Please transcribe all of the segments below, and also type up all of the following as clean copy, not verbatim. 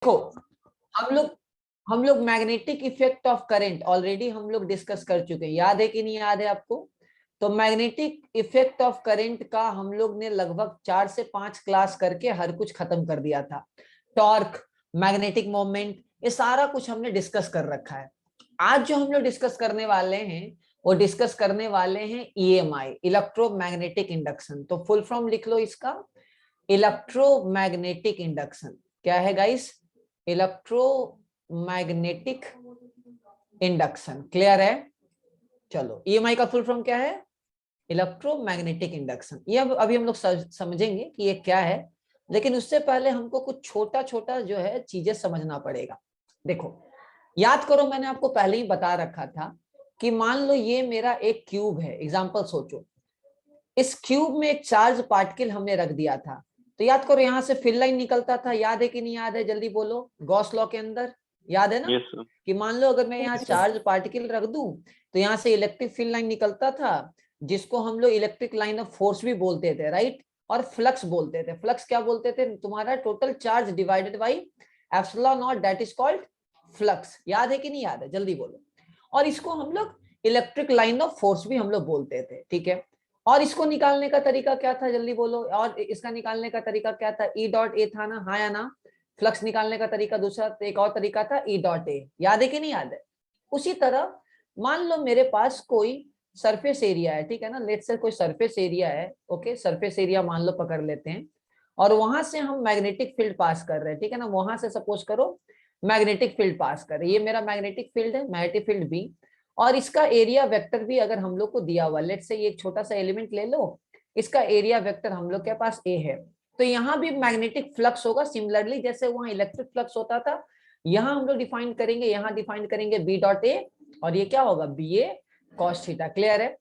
देखो हम लोग magnetic effect of current already हम लोग डिस्कस कर चुके हैं, याद है कि नहीं याद है आपको? तो मैग्नेटिक इफेक्ट ऑफ करंट का हम लोग ने लगभग 4 से 5 क्लास करके हर कुछ खत्म कर दिया था। टॉर्क, मैग्नेटिक मोमेंट, ये सारा कुछ हमने डिस्कस कर रखा है। आज जो हम लोग डिस्कस करने वाले हैं वो डिस्कस करने वाले हैं ईएमआई, इलेक्ट्रोमैग्नेटिक इंडक्शन। तो फुल फॉर्म लिख लो इसका, इलेक्ट्रोमैग्नेटिक इंडक्शन। क्या है गाइस? Electromagnetic induction. क्लियर है? चलो, ईएमआई का फुल फॉर्म क्या है? Electromagnetic induction. ये अभी हम लोग समझेंगे कि ये क्या है, लेकिन उससे पहले हमको कुछ छोटा छोटा जो है चीजें समझना पड़ेगा। देखो, याद करो, मैंने आपको पहले ही बता रखा था कि मान लो ये मेरा एक क्यूब है। एग्जांपल सोचो, इस क्यूब में एक चार्ज पार्टिकल हमने रख दिया था। तो याद करो, यहां से फिल लाइन निकलता था, याद है कि नहीं याद है? जल्दी बोलो, गॉस लॉ के अंदर याद है ना? yes, कि मान लो अगर मैं यहाँ चार्ज पार्टिकल रख दूं तो यहाँ से इलेक्ट्रिक फील्ड लाइन निकलता था, जिसको हम लोग इलेक्ट्रिक लाइन ऑफ फोर्स भी बोलते थे, राइट? और फ्लक्स बोलते थे। फ्लक्स क्या बोलते थे? तुम्हारा total charge divided by epsilon not, that is called flux. याद है कि नहीं याद है? जल्दी बोलो। और इसको हम लोग इलेक्ट्रिक लाइन ऑफ फोर्स भी हम लोग बोलते थे, ठीक है? और इसको निकालने का तरीका क्या था? जल्दी बोलो। और इसका निकालने का तरीका क्या था? ई डॉट ए था ना, हाँ या ना? फ्लक्स निकालने का तरीका दूसरा, एक और तरीका था ई डॉट ए। याद है कि नहीं याद है? उसी तरह मान लो मेरे पास कोई सरफेस एरिया है, ठीक है ना? लेट्स से कोई सरफेस एरिया है, ओके? सरफेस एरिया मान लो पकड़ लेते हैं, और वहां से हम मैग्नेटिक फील्ड पास कर रहे हैं, ठीक है ना? वहां से सपोज करो मैग्नेटिक फील्ड पास कर रहे हैं। ये मेरा मैग्नेटिक फील्ड है, मैग्नेटिक फील्ड बी, और इसका एरिया वेक्टर भी अगर हम लोग को दिया हुआ, लेट्स से ये एक छोटा सा एलिमेंट ले लो, इसका एरिया वेक्टर हम लोग के पास ए है। तो यहाँ भी मैग्नेटिक फ्लक्स होगा, सिमिलरली जैसे वहां इलेक्ट्रिक फ्लक्स होता था। यहाँ हम लोग डिफाइन करेंगे, यहाँ डिफाइन करेंगे बी डॉट ए, और ये क्या होगा? B A cos theta. Clear है?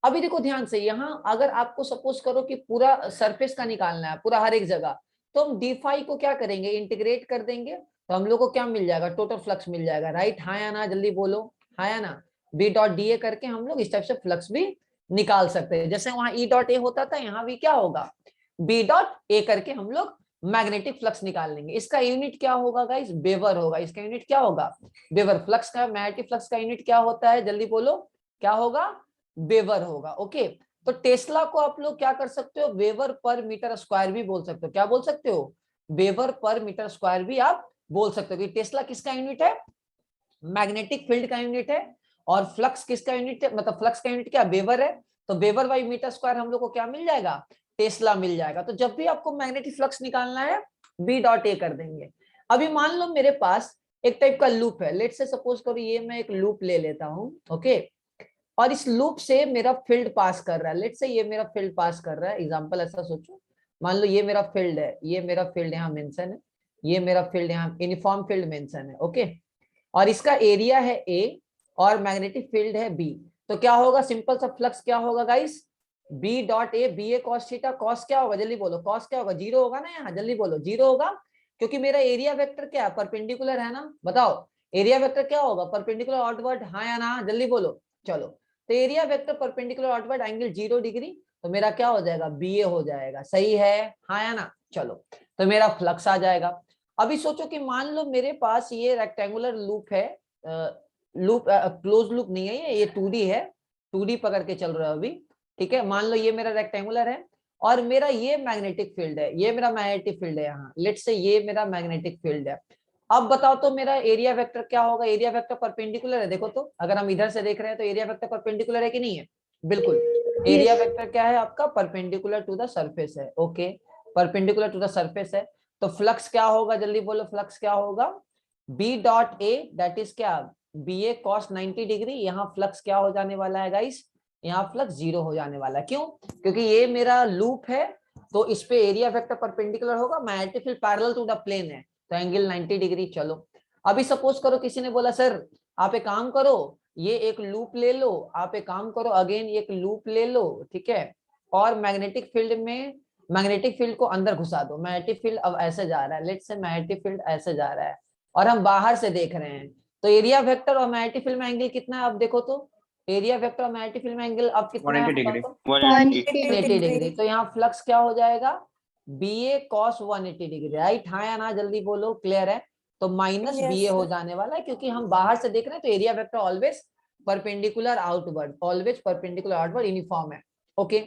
अभी देखो ध्यान से, यहाँ अगर आपको सपोज करो कि पूरा सरफेस का निकालना है, पूरा हर एक जगह, तो हम डी फाई को क्या करेंगे? इंटीग्रेट कर देंगे, तो हम लोग को क्या मिल जाएगा? टोटल फ्लक्स मिल जाएगा, राइट? हाँ या ना? जल्दी बोलो, हाँ या ना? बी डॉट डी ए करके हम लोग इस टाइप से फ्लक्स भी निकाल सकते हैं। जैसे वहां ई डॉट ए होता था, यहाँ भी क्या होगा? बी डॉट ए करके हम लोग मैग्नेटिक फ्लक्स निकाल लेंगे। इसका यूनिट क्या होगा गाइस? वेबर होगा। इसका यूनिट क्या होगा? वेबर। फ्लक्स का, मैग्नेटिक फ्लक्स का यूनिट क्या होता है? जल्दी बोलो, क्या होगा? वेबर होगा, ओके? तो टेस्ला को आप लोग क्या कर सकते हो? वेबर पर मीटर स्क्वायर भी बोल सकते हो। क्या बोल सकते हो? वेबर पर मीटर स्क्वायर भी आप बोल सकते हो। टेस्ला किसका यूनिट है? मैग्नेटिक फील्ड का यूनिट है। और फ्लक्स किसका यूनिट है? मतलब फ्लक्स का यूनिट क्या? वेबर है। तो वेबर बाई मीटर स्क्वायर हम लोग को क्या मिल जाएगा? टेस्ला मिल जाएगा। तो जब भी आपको मैग्नेटिक फ्लक्स निकालना है, बी डॉट ए कर देंगे। अभी मान लो मेरे पास एक टाइप का लूप है, लेट से सपोज करो ये मैं एक लूप ले लेता हूं, ओके? और इस लूप से मेरा फील्ड पास कर रहा है, लेट से ये मेरा फील्ड पास कर रहा है। एग्जांपल ऐसा सोचो, मान लो ये मेरा फील्ड है, ये मेरा फील्ड यहाँ मेंशन है, ये मेरा फील्ड यहाँ यूनिफॉर्म फील्ड मेंशन है, ओके? और इसका एरिया है ए और मैग्नेटिक फील्ड है बी। तो क्या होगा? सिंपल सा फ्लक्स क्या होगा guys? B dot A, B A cos theta. Cos क्या होगा? जल्दी बोलो, कॉस क्या होगा? जीरो होगा ना यहाँ? जल्दी बोलो, जीरो होगा, क्योंकि मेरा एरिया वेक्टर क्या है? परपेंडिकुलर है ना? बताओ, एरिया वेक्टर क्या होगा? परपेंडिकुलर आउटवर्ड, हाँ या ना? जल्दी बोलो। चलो, तो area vector perpendicular outward angle 0 degree, तो मेरा क्या हो जाएगा? बी ए हो जाएगा। सही है, हाँ या ना? चलो, तो मेरा फ्लक्स आ जाएगा। अभी सोचो कि मान लो मेरे पास ये रेक्टेंगुलर लूप है, लूप क्लोज लूप नहीं है ये 2D है, 2D पकड़ के चल रहा है अभी, ठीक है? मान लो ये मेरा रेक्टेंगुलर है और मेरा ये मैग्नेटिक फील्ड है, ये मेरा मैग्नेटिक फील्ड है यहाँ, लेट्स से ये मेरा मैग्नेटिक फील्ड है। अब बताओ तो मेरा एरिया वेक्टर क्या होगा? एरिया वेक्टर परपेंडिकुलर है, देखो तो, अगर हम इधर से देख रहे हैं तो एरिया वेक्टर परपेंडिकुलर है कि नहीं है? बिल्कुल। एरिया वेक्टर क्या है आपका? परपेंडिकुलर टू द सरफेस है, okay? Perpendicular to the surface है। तो फ्लक्स क्या होगा? जल्दी बोलो, फ्लक्स क्या होगा? B dot A, that is क्या? B A cos 90 degree. यहाँ फ्लक्स क्या हो जाने वाला है गाइस? यहाँ फ्लक्स 0 हो जाने वाला है। क्यों? क्योंकि ये मेरा लूप है, तो इस पे एरिया वेक्टर परपेंडिकुलर होगा, magnetic field parallel to the plane है, तो एंगल 90 डिग्री। चलो, अभी सपोज करो किसी ने बोला सर आप एक काम करो, ये एक लूप ले लो, आप एक काम करो अगेन एक लूप ले लो, ठीक है? और मैग्नेटिक फील्ड में मैग्नेटिक फील्ड को अंदर घुसा दो। मैग्नेटिक फील्ड अब ऐसे जा रहा है, लेट्स से मैग्नेटिक फील्ड ऐसे जा रहा है और हम बाहर से देख रहे हैं, तो एरिया वेक्टर और मैग्नेटिक फील्ड में एंगल कितना है? अब देखो तो, एरिया वेक्टर और मैग्नेटिक फील्ड में एंगल अब कितना है? 180 डिग्री, 180 डिग्री। तो यहाँ फ्लक्स क्या हो जाएगा? B A cos 180 degree, right? हाँ या ना? जल्दी बोलो, क्लियर है? तो माइनस बी ए हो जाने वाला है, क्योंकि हम बाहर से देख रहे हैं तो area vector always perpendicular outward, always perpendicular outward uniform है। ओके,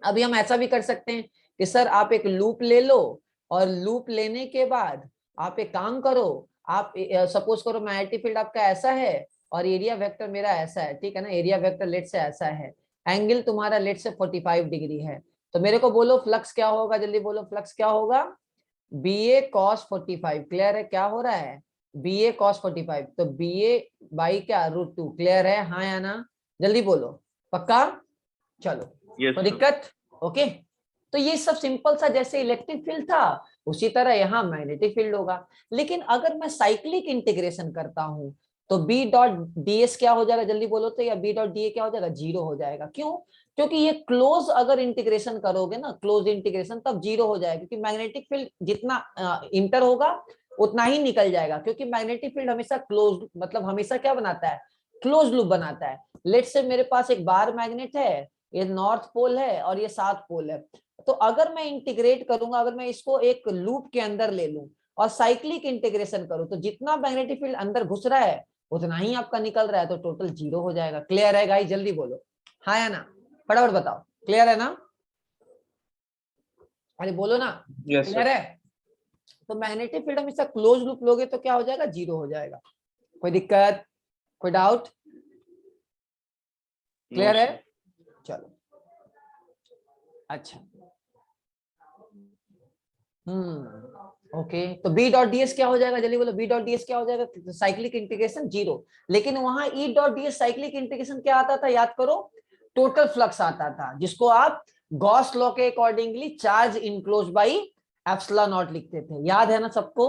अभी हम ऐसा भी कर सकते हैं कि सर आप एक लूप ले लो, और लूप लेने के बाद आप एक काम करो, आप सपोज करो मैग्नेटिक फील्ड आपका ऐसा है और एरिया वेक्टर मेरा ऐसा है, ठीक है ना, एरिया वेक्टर लेट से ऐसा है, एंगल तुम्हारा लेट से 45 डिग्री है, तो मेरे को बोलो फ्लक्स क्या होगा, जल्दी बोलो फ्लक्स क्या होगा, बी ए कॉस 45। क्लियर है क्या हो रहा है, बी ए कॉस 45, तो बी ए बाई क्या √2। क्लियर है हाँ या ना, जल्दी बोलो, पक्का, चलो तो दिक्कत। ओके, तो ये सब सिंपल सा, जैसे इलेक्ट्रिक फील्ड था उसी तरह यहाँ मैग्नेटिक फील्ड होगा। लेकिन अगर मैं साइक्लिक इंटीग्रेशन करता हूं तो बी डॉट डी एस क्या हो जाएगा, जल्दी बोलो तो, या बी डॉट डी ए क्या हो जाएगा, 0 हो जाएगा। क्यों, क्योंकि ये क्लोज अगर इंटीग्रेशन करोगे ना, क्लोज इंटीग्रेशन, तब 0 हो जाएगा, क्योंकि मैग्नेटिक फील्ड जितना इंटर होगा उतना ही निकल जाएगा, क्योंकि मैग्नेटिक फील्ड हमेशा क्लोज, मतलब हमेशा क्या बनाता है, क्लोज लूप बनाता है। लेट से मेरे पास एक बार मैग्नेट है, ये नॉर्थ पोल है और ये साउथ पोल है, तो अगर मैं इंटीग्रेट करूंगा, अगर मैं इसको एक लूप के अंदर ले लूं और साइक्लिक इंटीग्रेशन करूं, तो जितना मैग्नेटिक फील्ड अंदर घुस रहा है उतना ही आपका निकल रहा है, तो टोटल 0 हो जाएगा। क्लियर है गाइस, जल्दी बोलो हाँ या ना, फटाफट बताओ, क्लियर है ना, अरे बोलो ना, क्लियर है। तो मैग्नेटिक फील्ड हमेशा क्लोज लूप लोगे तो क्या हो जाएगा, 0 हो जाएगा। कोई दिक्कत, कोई डाउट, क्लियर है, चलो अच्छा। ओके, तो बी डॉट डी एस क्या हो जाएगा, जल्दी बोलो, बी डॉट डी एस क्या हो जाएगा, साइक्लिक इंटीग्रेशन 0। लेकिन वहां E dot D S cyclic integration क्या आता था, याद करो, टोटल फ्लक्स आता था, जिसको आप गॉस लॉ के accordingly charge enclose by epsilon not लिखते थे, याद है ना सबको।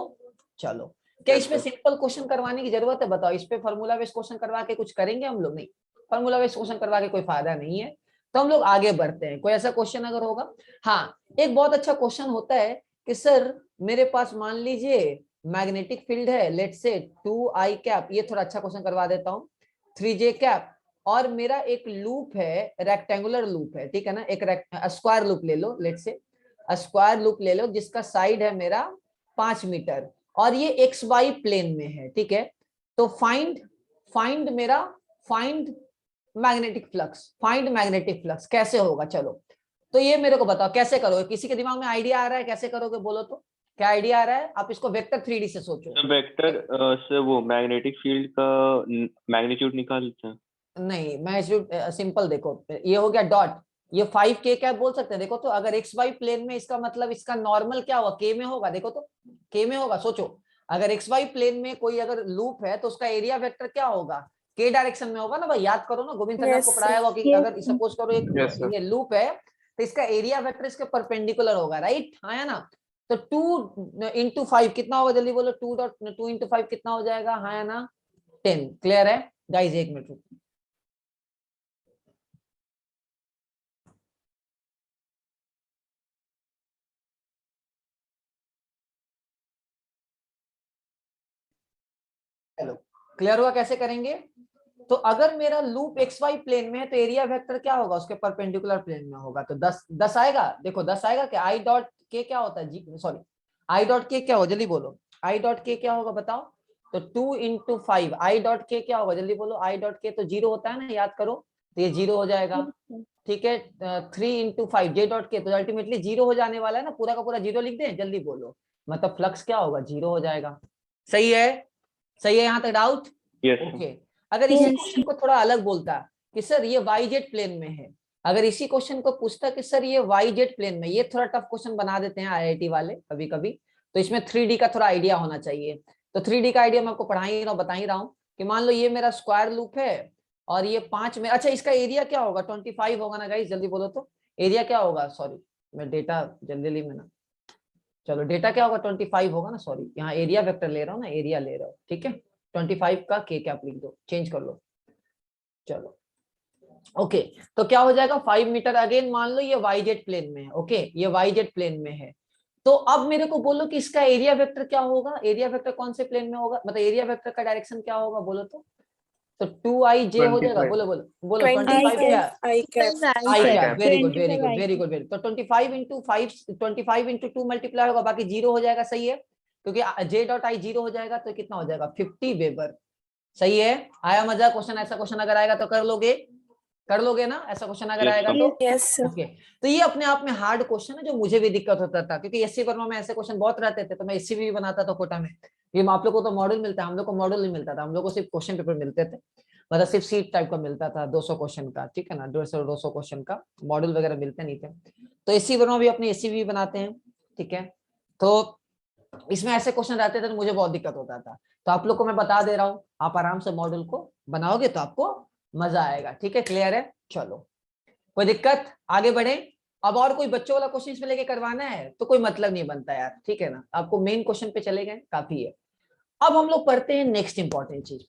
चलो, क्या इसमें सिंपल क्वेश्चन करवाने की जरूरत है, बताओ, इस पे फॉर्मूला बेस्ड क्वेश्चन करवा के कुछ करेंगे हम लोग, नहीं, फॉर्मूला बेस्ड क्वेश्चन करवा के कोई फायदा नहीं है, तो हम लोग आगे बढ़ते हैं। कोई ऐसा क्वेश्चन अगर होगा, हाँ, एक बहुत अच्छा क्वेश्चन होता है कि सर मेरे पास मान लीजिए मैग्नेटिक फील्ड है, लेट से 2i कैप, ये थोड़ा अच्छा क्वेश्चन करवा देता हूँ, 3j कैप, और मेरा एक लूप है, रेक्टेंगुलर लूप है, ठीक है ना, एक स्क्वायर लूप ले लो, लेट से स्क्वायर लूप ले लो, जिसका साइड है मेरा 5 मीटर, और ये एक्स वाई प्लेन में है, ठीक है। तो फाइंड मैग्नेटिक फ्लक्स कैसे होगा, चलो, तो ये मेरे को बताओ कैसे करोगे, किसी के दिमाग में आइडिया आ रहा है, कैसे करोगे बोलो तो, क्या आइडिया आ रहा है, आप इसको वेक्टर 3D से सोचो। वेक्टर से वो मैग्नेटिक फील्ड का मैग्नीट्यूड निकालते हैं, नहीं, मैं सिंपल देखो, ये हो गया डॉट, ये 5k क्या बोल सकते हैं, देखो तो, अगर एक्स वाई प्लेन में, इसका मतलब इसका नॉर्मल क्या होगा, k में होगा, देखो तो k में होगा, सोचो, अगर एक्स वाई प्लेन में कोई अगर लूप है तो उसका एरिया वेक्टर क्या होगा, k डायरेक्शन में होगा ना भाई, याद करो ना, गोविंद सर ने आपको पढ़ाया होगा कि अगर सपोज करो एक ये लूप है तो इसका एरिया वेक्टर इसके परपेंडिकुलर होगा, राइट, हाँ या ना। तो 2 into 5 कितना होगा, जल्दी बोलो, 2 into 5 कितना हो जाएगा, हाँ या ना, 10। क्लियर है गाइस, एक मिनट, चलो क्लियर हुआ कैसे करेंगे। तो अगर मेरा लूप एक्स वाई प्लेन में है तो एरिया वेक्टर क्या होगा, उसके परपेंडिकुलर प्लेन में होगा, तो 10 आएगा, देखो 10 आएगा, क्या आई डॉट के क्या होता है, जी सॉरी, आई डॉट के क्या होगा, जल्दी बोलो, आई डॉट के क्या होगा बताओ, तो 2 into 5, आई डॉट के क्या होगा, जल्दी बोलो, आई डॉट के तो 0 होता है ना, याद करो, तो ये 0 हो जाएगा, ठीक है। 3 into 5 जे डॉट के, तो अल्टीमेटली 0 हो जाने वाला है ना, पूरा का पूरा 0 लिख दें, जल्दी बोलो, मतलब फ्लक्स क्या होगा, 0 हो जाएगा। सही है, सही है, यहाँ तक डाउट, ओके। अगर इसी क्वेश्चन को थोड़ा अलग बोलता कि सर ये वाई जेड प्लेन में है, अगर इसी क्वेश्चन को पूछता कि सर ये वाई जेड प्लेन में, ये थोड़ा टफ क्वेश्चन बना देते हैं आईआईटी वाले कभी कभी, तो इसमें 3D का थोड़ा आइडिया होना चाहिए। तो 3D का आइडिया मैं आपको पढ़ा ही रहा हूँ, बता ही रहा हूँ कि मान लो ये मेरा स्क्वायर लूप है और ये 5 में, अच्छा इसका एरिया क्या होगा, 25 होगा ना गाइस, जल्दी बोलो तो, एरिया क्या होगा, सॉरी मैं डेटा जल्दी में ना, चलो डेटा क्या होगा, 25 होगा ना, सॉरी यहाँ एरिया वेक्टर ले रहा हूँ ना, एरिया ले रहा हूँ, ठीक है, 25 का के कैप लिख दो, चेंज कर लो, चलो ओके। तो क्या हो जाएगा, 5 मीटर, अगेन मान लो ये वाई जेड प्लेन में है, ओके, ये वाई जेड प्लेन में है, तो अब मेरे को बोलो कि इसका एरिया वेक्टर क्या होगा, एरिया वेक्टर कौन से प्लेन में होगा, मतलब एरिया वेक्टर का डायरेक्शन क्या होगा बोलो तो 2ij हो जाएगा, बोलो बोलो बोलो, 25 क्या, I cap, very good very good very good very, तो 25 into 5, 25 into 2 मल्टीप्लाई होगा, बाकी 0 हो जाएगा, सही है। क्योंकि जे डॉट आई 0 हो जाएगा तो कितना हो जाएगा 50 वेबर। सही है, आया मजा क्वेश्चन? ऐसा क्वेश्चन अगर आएगा तो कर लोगे ना ऐसा क्वेश्चन अगर आएगा तो? यस ओके तो ये अपने आप में हार्ड क्वेश्चन है जो मुझे भी दिक्कत होता था, क्योंकि एससी वर्मा में ऐसे क्वेश्चन बहुत रहते थे, तो मैं एससी भी बनाता था कोटा में। ये आप लोग को तो मॉडल मिलता है, हम लोग को मॉडल नहीं मिलता था, हम लोग को सिर्फ क्वेश्चन पेपर मिलते थे, मतलब सिर्फ सीट टाइप का मिलता था 200 क्वेश्चन का, ठीक है ना, 200 क्वेश्चन का, मॉडल वगैरह मिलते नहीं थे। तो एससी वर्मा भी अपने एससी भी बनाते हैं, ठीक है, तो इसमें ऐसे क्वेश्चन रहते थे तो मुझे बहुत दिक्कत होता था। तो आप लोग को मैं बता दे रहा हूँ, आप आराम से मॉडल को बनाओगे तो आपको मजा आएगा, ठीक है, क्लियर है? चलो कोई दिक्कत, आगे बढ़े। अब और कोई बच्चों वाला क्वेश्चन इसमें लेके करवाना है तो कोई मतलब नहीं बनता यार, ठीक है ना, आपको मेन क्वेश्चन पे चले गए काफी है। अब हम लोग पढ़ते हैं नेक्स्ट इंपॉर्टेंट चीज।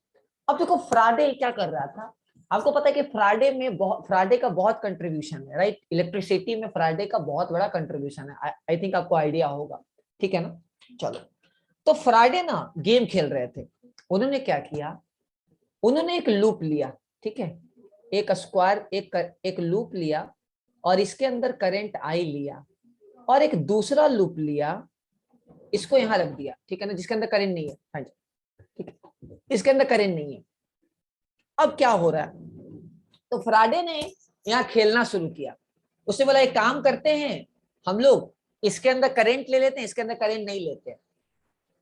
अब देखो फ्राडे क्या कर रहा था, आपको पता है कि फ्राडे का बहुत कंट्रीब्यूशन है, राइट, इलेक्ट्रिसिटी में फ्राडे का बहुत बड़ा कंट्रीब्यूशन है, आई थिंक आपको आइडिया होगा, ठीक है ना। चलो तो फ्राडे ना गेम खेल रहे थे, उन्होंने क्या किया, उन्होंने एक लूप लिया, ठीक है, एक स्क्वायर एक लूप लिया और इसके अंदर करंट आई लिया, और एक दूसरा लूप लिया, इसको यहां रख दिया, ठीक है ना, जिसके अंदर करंट नहीं है, हाँ जी, ठीक है, इसके अंदर करंट नहीं है। अब क्या हो रहा है, तो फ्राडे ने यहाँ खेलना शुरू किया, उसने बोला एक काम करते हैं हम लोग, इसके अंदर करंट ले लेते हैं, इसके अंदर करंट नहीं लेते।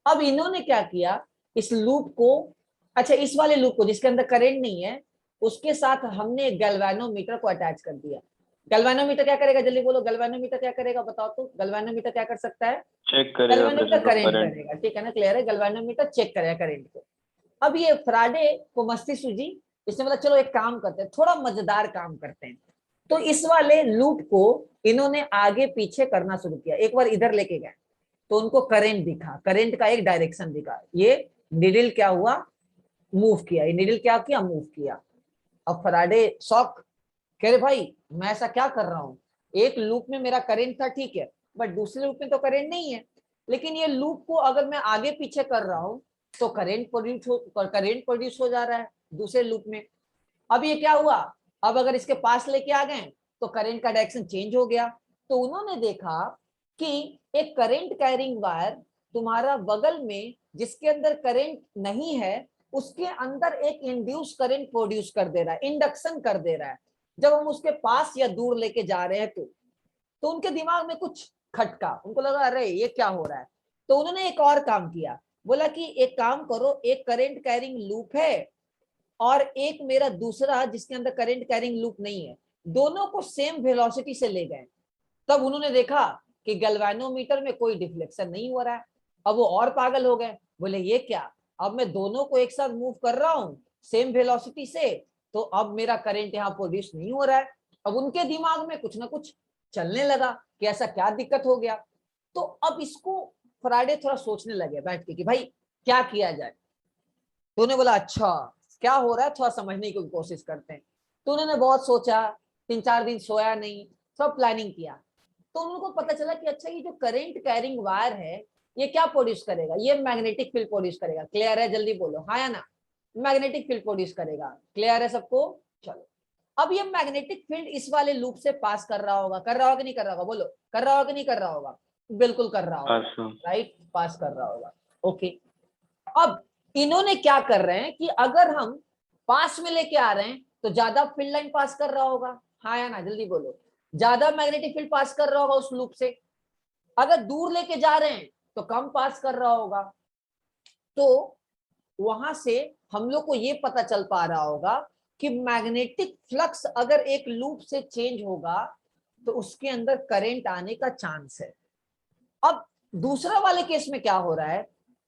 अब इन्होंने क्या किया, इस लूप को, अच्छा इस वाले लूप को जिसके अंदर करंट नहीं है, उसके साथ हमने गैल्वेनोमीटर को अटैच कर दिया। गैल्वेनोमीटर क्या करेगा, जल्दी बोलो, गैल्वेनोमीटर क्या करेगा बताओ तो, गैल्वेनोमीटर क्या कर सकता है, चेक करेगा गैल्वेनोमीटर करंट करंट। करेगा, ठीक है ना, क्लियर है, गैल्वेनोमीटर चेक करेगा करंट को। अब ये फ्राडे को मस्ती सूझी, इसने बोला चलो एक काम करते हैं, थोड़ा मजेदार काम करते हैं, तो इस वाले लूप को इन्होंने आगे पीछे करना शुरू किया, एक बार इधर लेके गए तो उनको करंट दिखा, करंट का एक डायरेक्शन दिखा, ये निडल क्या हुआ, मूव किया, ये निडल क्या किया, मूव किया। अब फराडे शॉक, कह रहे भाई मैं ऐसा क्या कर रहा हूँ, एक लूप में मेरा करंट था ठीक है, बट दूसरे लूप में तो करंट नहीं है, लेकिन ये लूप को अगर मैं आगे पीछे कर रहा हूँ तो करंट प्रोड्यूस हो जा रहा है दूसरे लूप में। अब ये क्या हुआ, अब अगर इसके पास लेके आ गए तो करंट का डायरेक्शन चेंज हो गया। तो उन्होंने देखा कि एक करंट कैरिंग वायर तुम्हारा बगल में जिसके अंदर करंट नहीं है उसके अंदर एक इंड्यूस करंट प्रोड्यूस कर दे रहा है, इंडक्शन कर दे रहा है, जब हम उसके पास या दूर लेके जा रहे हैं तो उनके दिमाग में कुछ खटका, उनको लगा अरे ये क्या हो रहा है। तो उन्होंने एक और काम किया, बोला कि एक काम करो, एक करंट कैरिंग लूप है और एक मेरा दूसरा जिसके अंदर करंट कैरिंग लूप नहीं है, दोनों को सेम वेलोसिटी से ले गए। तब उन्होंने देखा कि गैल्वेनोमीटर में कोई डिफ्लेक्शन नहीं हो रहा है। अब वो और पागल हो गए, बोले ये क्या, अब मैं दोनों को एक साथ मूव कर रहा हूँ सेम वेलोसिटी से, तो अब मेरा करंट यहाँ प्रोड्यूस नहीं हो रहा है। अब उनके दिमाग में कुछ ना कुछ चलने लगा कि ऐसा क्या दिक्कत हो गया। तो अब इसको फ्राइडे थोड़ा सोचने लगे बैठ के कि भाई क्या किया जाए। तो उन्होंने बोला अच्छा क्या हो रहा है, थोड़ा समझने की कोशिश करते हैं। तो उन्होंने बहुत सोचा, 3-4 दिन सोया नहीं, सब प्लानिंग किया। तो उनको पता चला कि अच्छा ये जो करंट कैरिंग वायर है ये क्या प्रोड्यूस करेगा, ये मैग्नेटिक फील्ड प्रोड्यूस करेगा। क्लियर है, जल्दी बोलो हाँ या ना, मैग्नेटिक फील्ड प्रोड्यूस करेगा। क्लियर है सबको? चलो अब ये मैग्नेटिक फील्ड इस वाले लूप से पास कर रहा होगा, कर रहा होगा कि नहीं कर रहा होगा, बोलो कर रहा होगा कि नहीं कर रहा होगा, बिल्कुल कर रहा होगा, राइट, पास कर रहा होगा। ओके अब इन्होंने क्या कर रहे हैं कि अगर हम पास में लेके आ रहे हैं तो ज्यादा फील्ड लाइन पास कर रहा होगा, हाँ या ना, जल्दी बोलो, ज्यादा मैग्नेटिक फील्ड पास कर रहा होगा उस लूप से। अगर दूर लेके जा रहे हैं तो कम पास कर रहा होगा। तो वहां से हम लोग को ये पता चल पा रहा होगा कि मैग्नेटिक फ्लक्स अगर एक लूप से चेंज होगा तो उसके अंदर करंट आने का चांस है। अब दूसरा वाले केस में क्या हो रहा है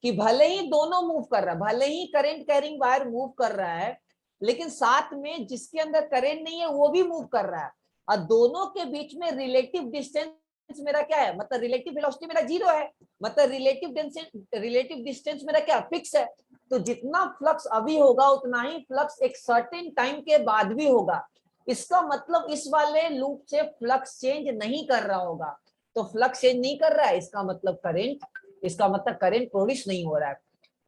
कि भले ही दोनों मूव कर रहा है, भले ही करंट कैरिंग वायर मूव कर रहा है, लेकिन साथ में जिसके अंदर करंट नहीं है वो भी मूव कर रहा है, और दोनों के बीच में रिलेटिव डिस्टेंस मेरा क्या है, मतलब रिलेटिव वेलोसिटी मेरा 0 है, मतलब रिलेटिव डिस्टेंस मेरा क्या फिक्स है। तो जितना फ्लक्स अभी होगा उतना ही फ्लक्स एक सर्टेन टाइम के बाद भी होगा। इसका मतलब इस वाले लूप से फ्लक्स चेंज नहीं कर रहा होगा। तो फ्लक्स चेंज नहीं कर रहा है इसका मतलब करंट, इसका मतलब करंट प्रोड्यूस नहीं हो रहा है।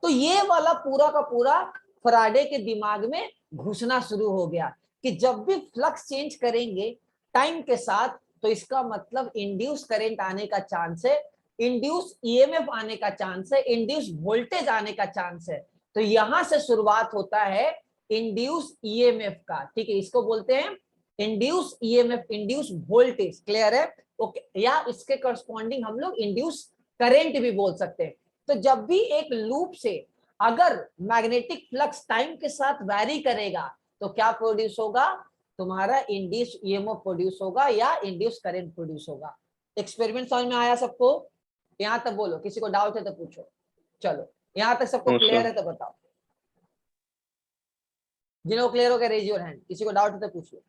तो ये वाला पूरा का पूरा फराडे के दिमाग में घुसना शुरू हो गया कि जब भी फ्लक्स चेंज करेंगे टाइम के साथ तो इसका मतलब इंड्यूस करंट आने का चांस है, इंड्यूस ईएमएफ आने का चांस है, इंड्यूस वोल्टेज आने का चांस है। तो यहां से शुरुआत होता है इंड्यूस ईएमएफ का, ठीक है, इसको बोलते हैं induce EMF, induce voltage. Clear है? ओके, या इसके करस्पॉन्डिंग हम लोग इंड्यूस करंट भी बोल सकते हैं। तो जब भी एक लूप से अगर मैग्नेटिक फ्लक्स टाइम के साथ वैरी करेगा तो क्या प्रोड्यूस होगा? तुम्हारा इंड्यूस ईएमएफ प्रोड्यूस होगा या इंड्यूस करंट प्रोड्यूस होगा। एक्सपेरिमेंट समझ में आया सबको? यहां तक बोलो, किसी को डाउट है तो पूछो। चलो, यहां तक सबको क्लियर है तो बताओ। जिनको क्लियर हो गया रेज योर हैंड, किसी को डाउट है तो पूछ लो।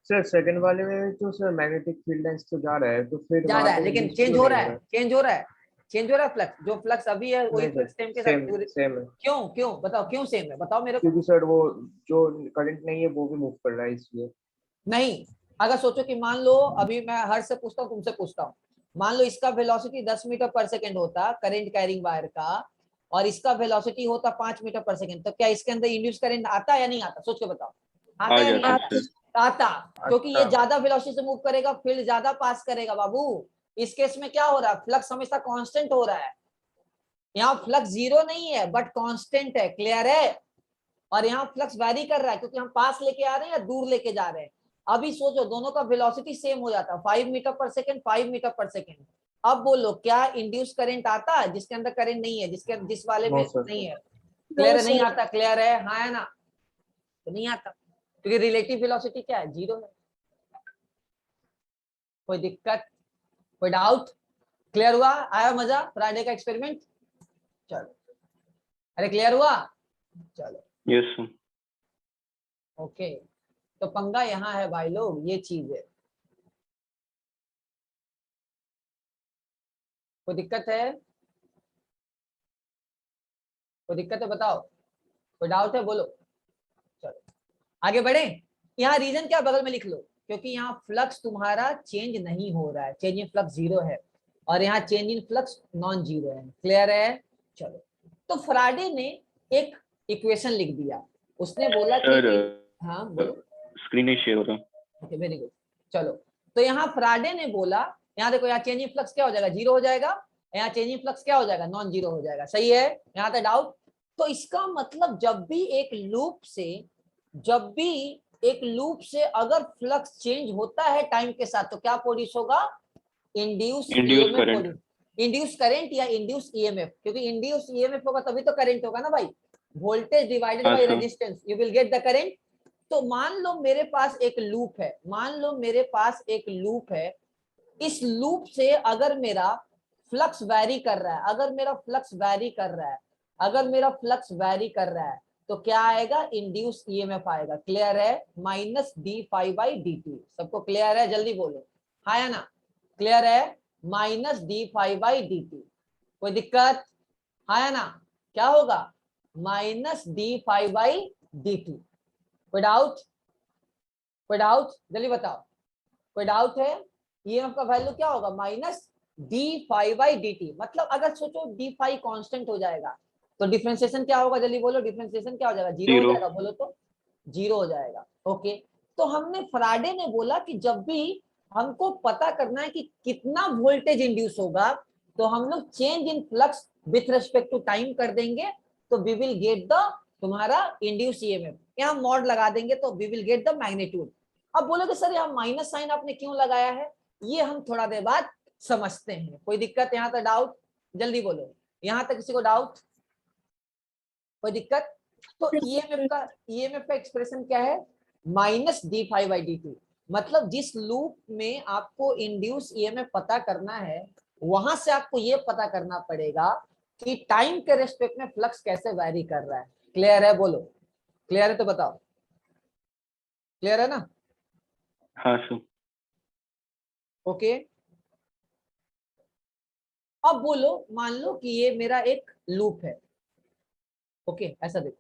सर सेकंड वाले में तो सर मैग्नेटिक फील्ड लाइंस तो जा रहा है, तो फिर जा वहाँ रहा है, पे लेकिन induce चेंज क्यों हो नहीं रहा है, चेंज हो रहा है, चेंज हो रहा है फ्लक्स। जो फ्लक्स अभी है वही नहीं सर, फ्लक्स टाइम के साथ सेम है, क्यों क्यों बताओ, क्यों सेम है बताओ मेरे को। क्योंकि सर वो जो करंट नहीं है वो भी मूव कर रहा है इसलिए। नहीं, अगर सोचो कि मान लो अभी मैं हर से पूछता हूँ, तुमसे पूछता हूँ, मान लो इसका वेलोसिटी 10 मीटर पर सेकंड होता करंट कैरिंग वायर का, और इसका वेलोसिटी होता 5 मीटर पर सेकंड, तो क्या इसके अंदर इंड्यूस करंट आता है या नहीं आता? सोच के बताओ, आता या नहीं जाता आता? है सर। आता, क्योंकि ये अच्छा। ज्यादा वेलोसिटी से मूव करेगा, फील्ड ज्यादा पास करेगा बाबू। इस केस में क्या हो रहा है, फ्लक्स हमेशा कांस्टेंट हो रहा है। यहाँ फ्लक्स जीरो नहीं है बट कांस्टेंट है। क्लियर है? और यहाँ फ्लक्स वैरी कर रहा है क्योंकि हम पास लेके आ रहे हैं या दूर लेके जा रहे हैं। अभी सोचो दोनों का वेलोसिटी सेम हो जाता है, 5 मीटर पर सेकंड, 5 मीटर पर सेकंड। अब बोलो क्या इंड्यूस करंट आता है जिसके अंदर करंट नहीं है, जिस वाले में नो सर। नहीं है? क्लियर है? नहीं आता? क्लियर है? हाँ है ना? तो नहीं आता क्योंकि रिलेटिव वेलोसिटी क्या है, जीरो है। कोई दिक्कत, कोई डाउट? क्लियर हुआ? आया मजा फ्राइडे का एक्सपेरिमेंट? चलो, अरे क्लियर हुआ? चलो यस सर। ओके। तो पंगा यहाँ है भाई लोग, ये चीज है। कोई दिक्कत है? कोई दिक्कत है बताओ, कोई डाउट है बोलो। चलो आगे बढ़े। यहाँ रीजन क्या बगल में लिख लो, क्योंकि यहाँ फ्लक्स तुम्हारा चेंज नहीं हो रहा है, चेंज इन फ्लक्स जीरो है, और यहाँ change in flux non zero है। क्लियर है? चलो, तो फ्राडे ने एक इक्वेशन लिख दिया, उसने बोला कि सर हाँ बोलो। स्क्रीन नहीं शेयर हो रहा। Okay very good. चलो, तो यहाँ फ्राडे ने बोला, यहाँ देखो, यहाँ चेंजिंग फ्लक्स क्या हो जाएगा, जीरो हो जाएगा, यहाँ चेंजिंग फ्लक्स क्या हो जाएगा, नॉन जीरो हो जाएगा। सही है? यहाँ तक डाउट? तो इसका मतलब जब भी एक लूप से अगर फ्लक्स चेंज होता है टाइम के साथ, तो क्या प्रोड्यूस होगा? Induce induce EMF current. Produce, induce current या इंड्यूस ईएमएफ, क्योंकि इंड्यूस ईएमएफ होगा तभी तो करंट होगा ना भाई। वोल्टेज डिवाइडेड हाँ by sir. Resistance, you will get the current. तो मान लो मेरे पास एक लूप है, मान लो मेरे पास एक लूप है, इस लूप से अगर मेरा फ्लक्स वैरी कर रहा है, अगर मेरा फ्लक्स वैरी कर रहा है, अगर मेरा फ्लक्स वैरी कर रहा है, तो क्या आएगा? इंड्यूस ईएमएफ आएगा। क्लियर है? Minus D five by D T. सबको क्लियर है? जल्दी बोलो हाँ या ना? क्लियर है? Minus D five by D T. कोई दिक्कत? हाँ या ना? क्या होगा? Minus D five by D T. कोई डाउट? कोई डाउट जल्दी बताओ, कोई डाउट है? ईएमएफ का वैल्यू क्या होगा? Minus D five by D T. मतलब अगर सोचो डी फाइव कांस्टेंट हो जाएगा तो डिफरेंशिएशन क्या होगा, जल्दी बोलो, डिफरेंशिएशन क्या हो जाएगा? जीरो हो जीरो। जाएगा, बोलो तो जीरो हो जाएगा। ओके, तो हमने फ्राडे ने बोला कि जब भी हमको पता करना है कि कितना वोल्टेज इंड्यूस होगा, तो हम लोग change in flux with respect to time कर देंगे, तो वी विल गेट द तुम्हारा इंड्यूस ईएमएफ। यहाँ मॉड लगा देंगे तो we will get the magnitude. अब बोलोगे सर यहाँ माइनस साइन आपने क्यों लगाया है, ये हम थोड़ा देर बाद समझते हैं। कोई दिक्कत यहाँ तक? डाउट जल्दी बोलो, यहाँ तक किसी को डाउट? कोई दिक्कत? तो ईएमएफ का एक्सप्रेशन क्या है? Minus D five by D T. मतलब जिस लूप में आपको इंड्यूस ईएमएफ पता करना है, वहां से आपको ये पता करना पड़ेगा कि टाइम के रेस्पेक्ट में फ्लक्स कैसे वैरी कर रहा है। क्लियर है? बोलो क्लियर है तो बताओ। क्लियर है ना? हाँ सर। ओके, अब बोलो, मान लो कि ये मेरा एक लूप है। ओके, ऐसा देखो,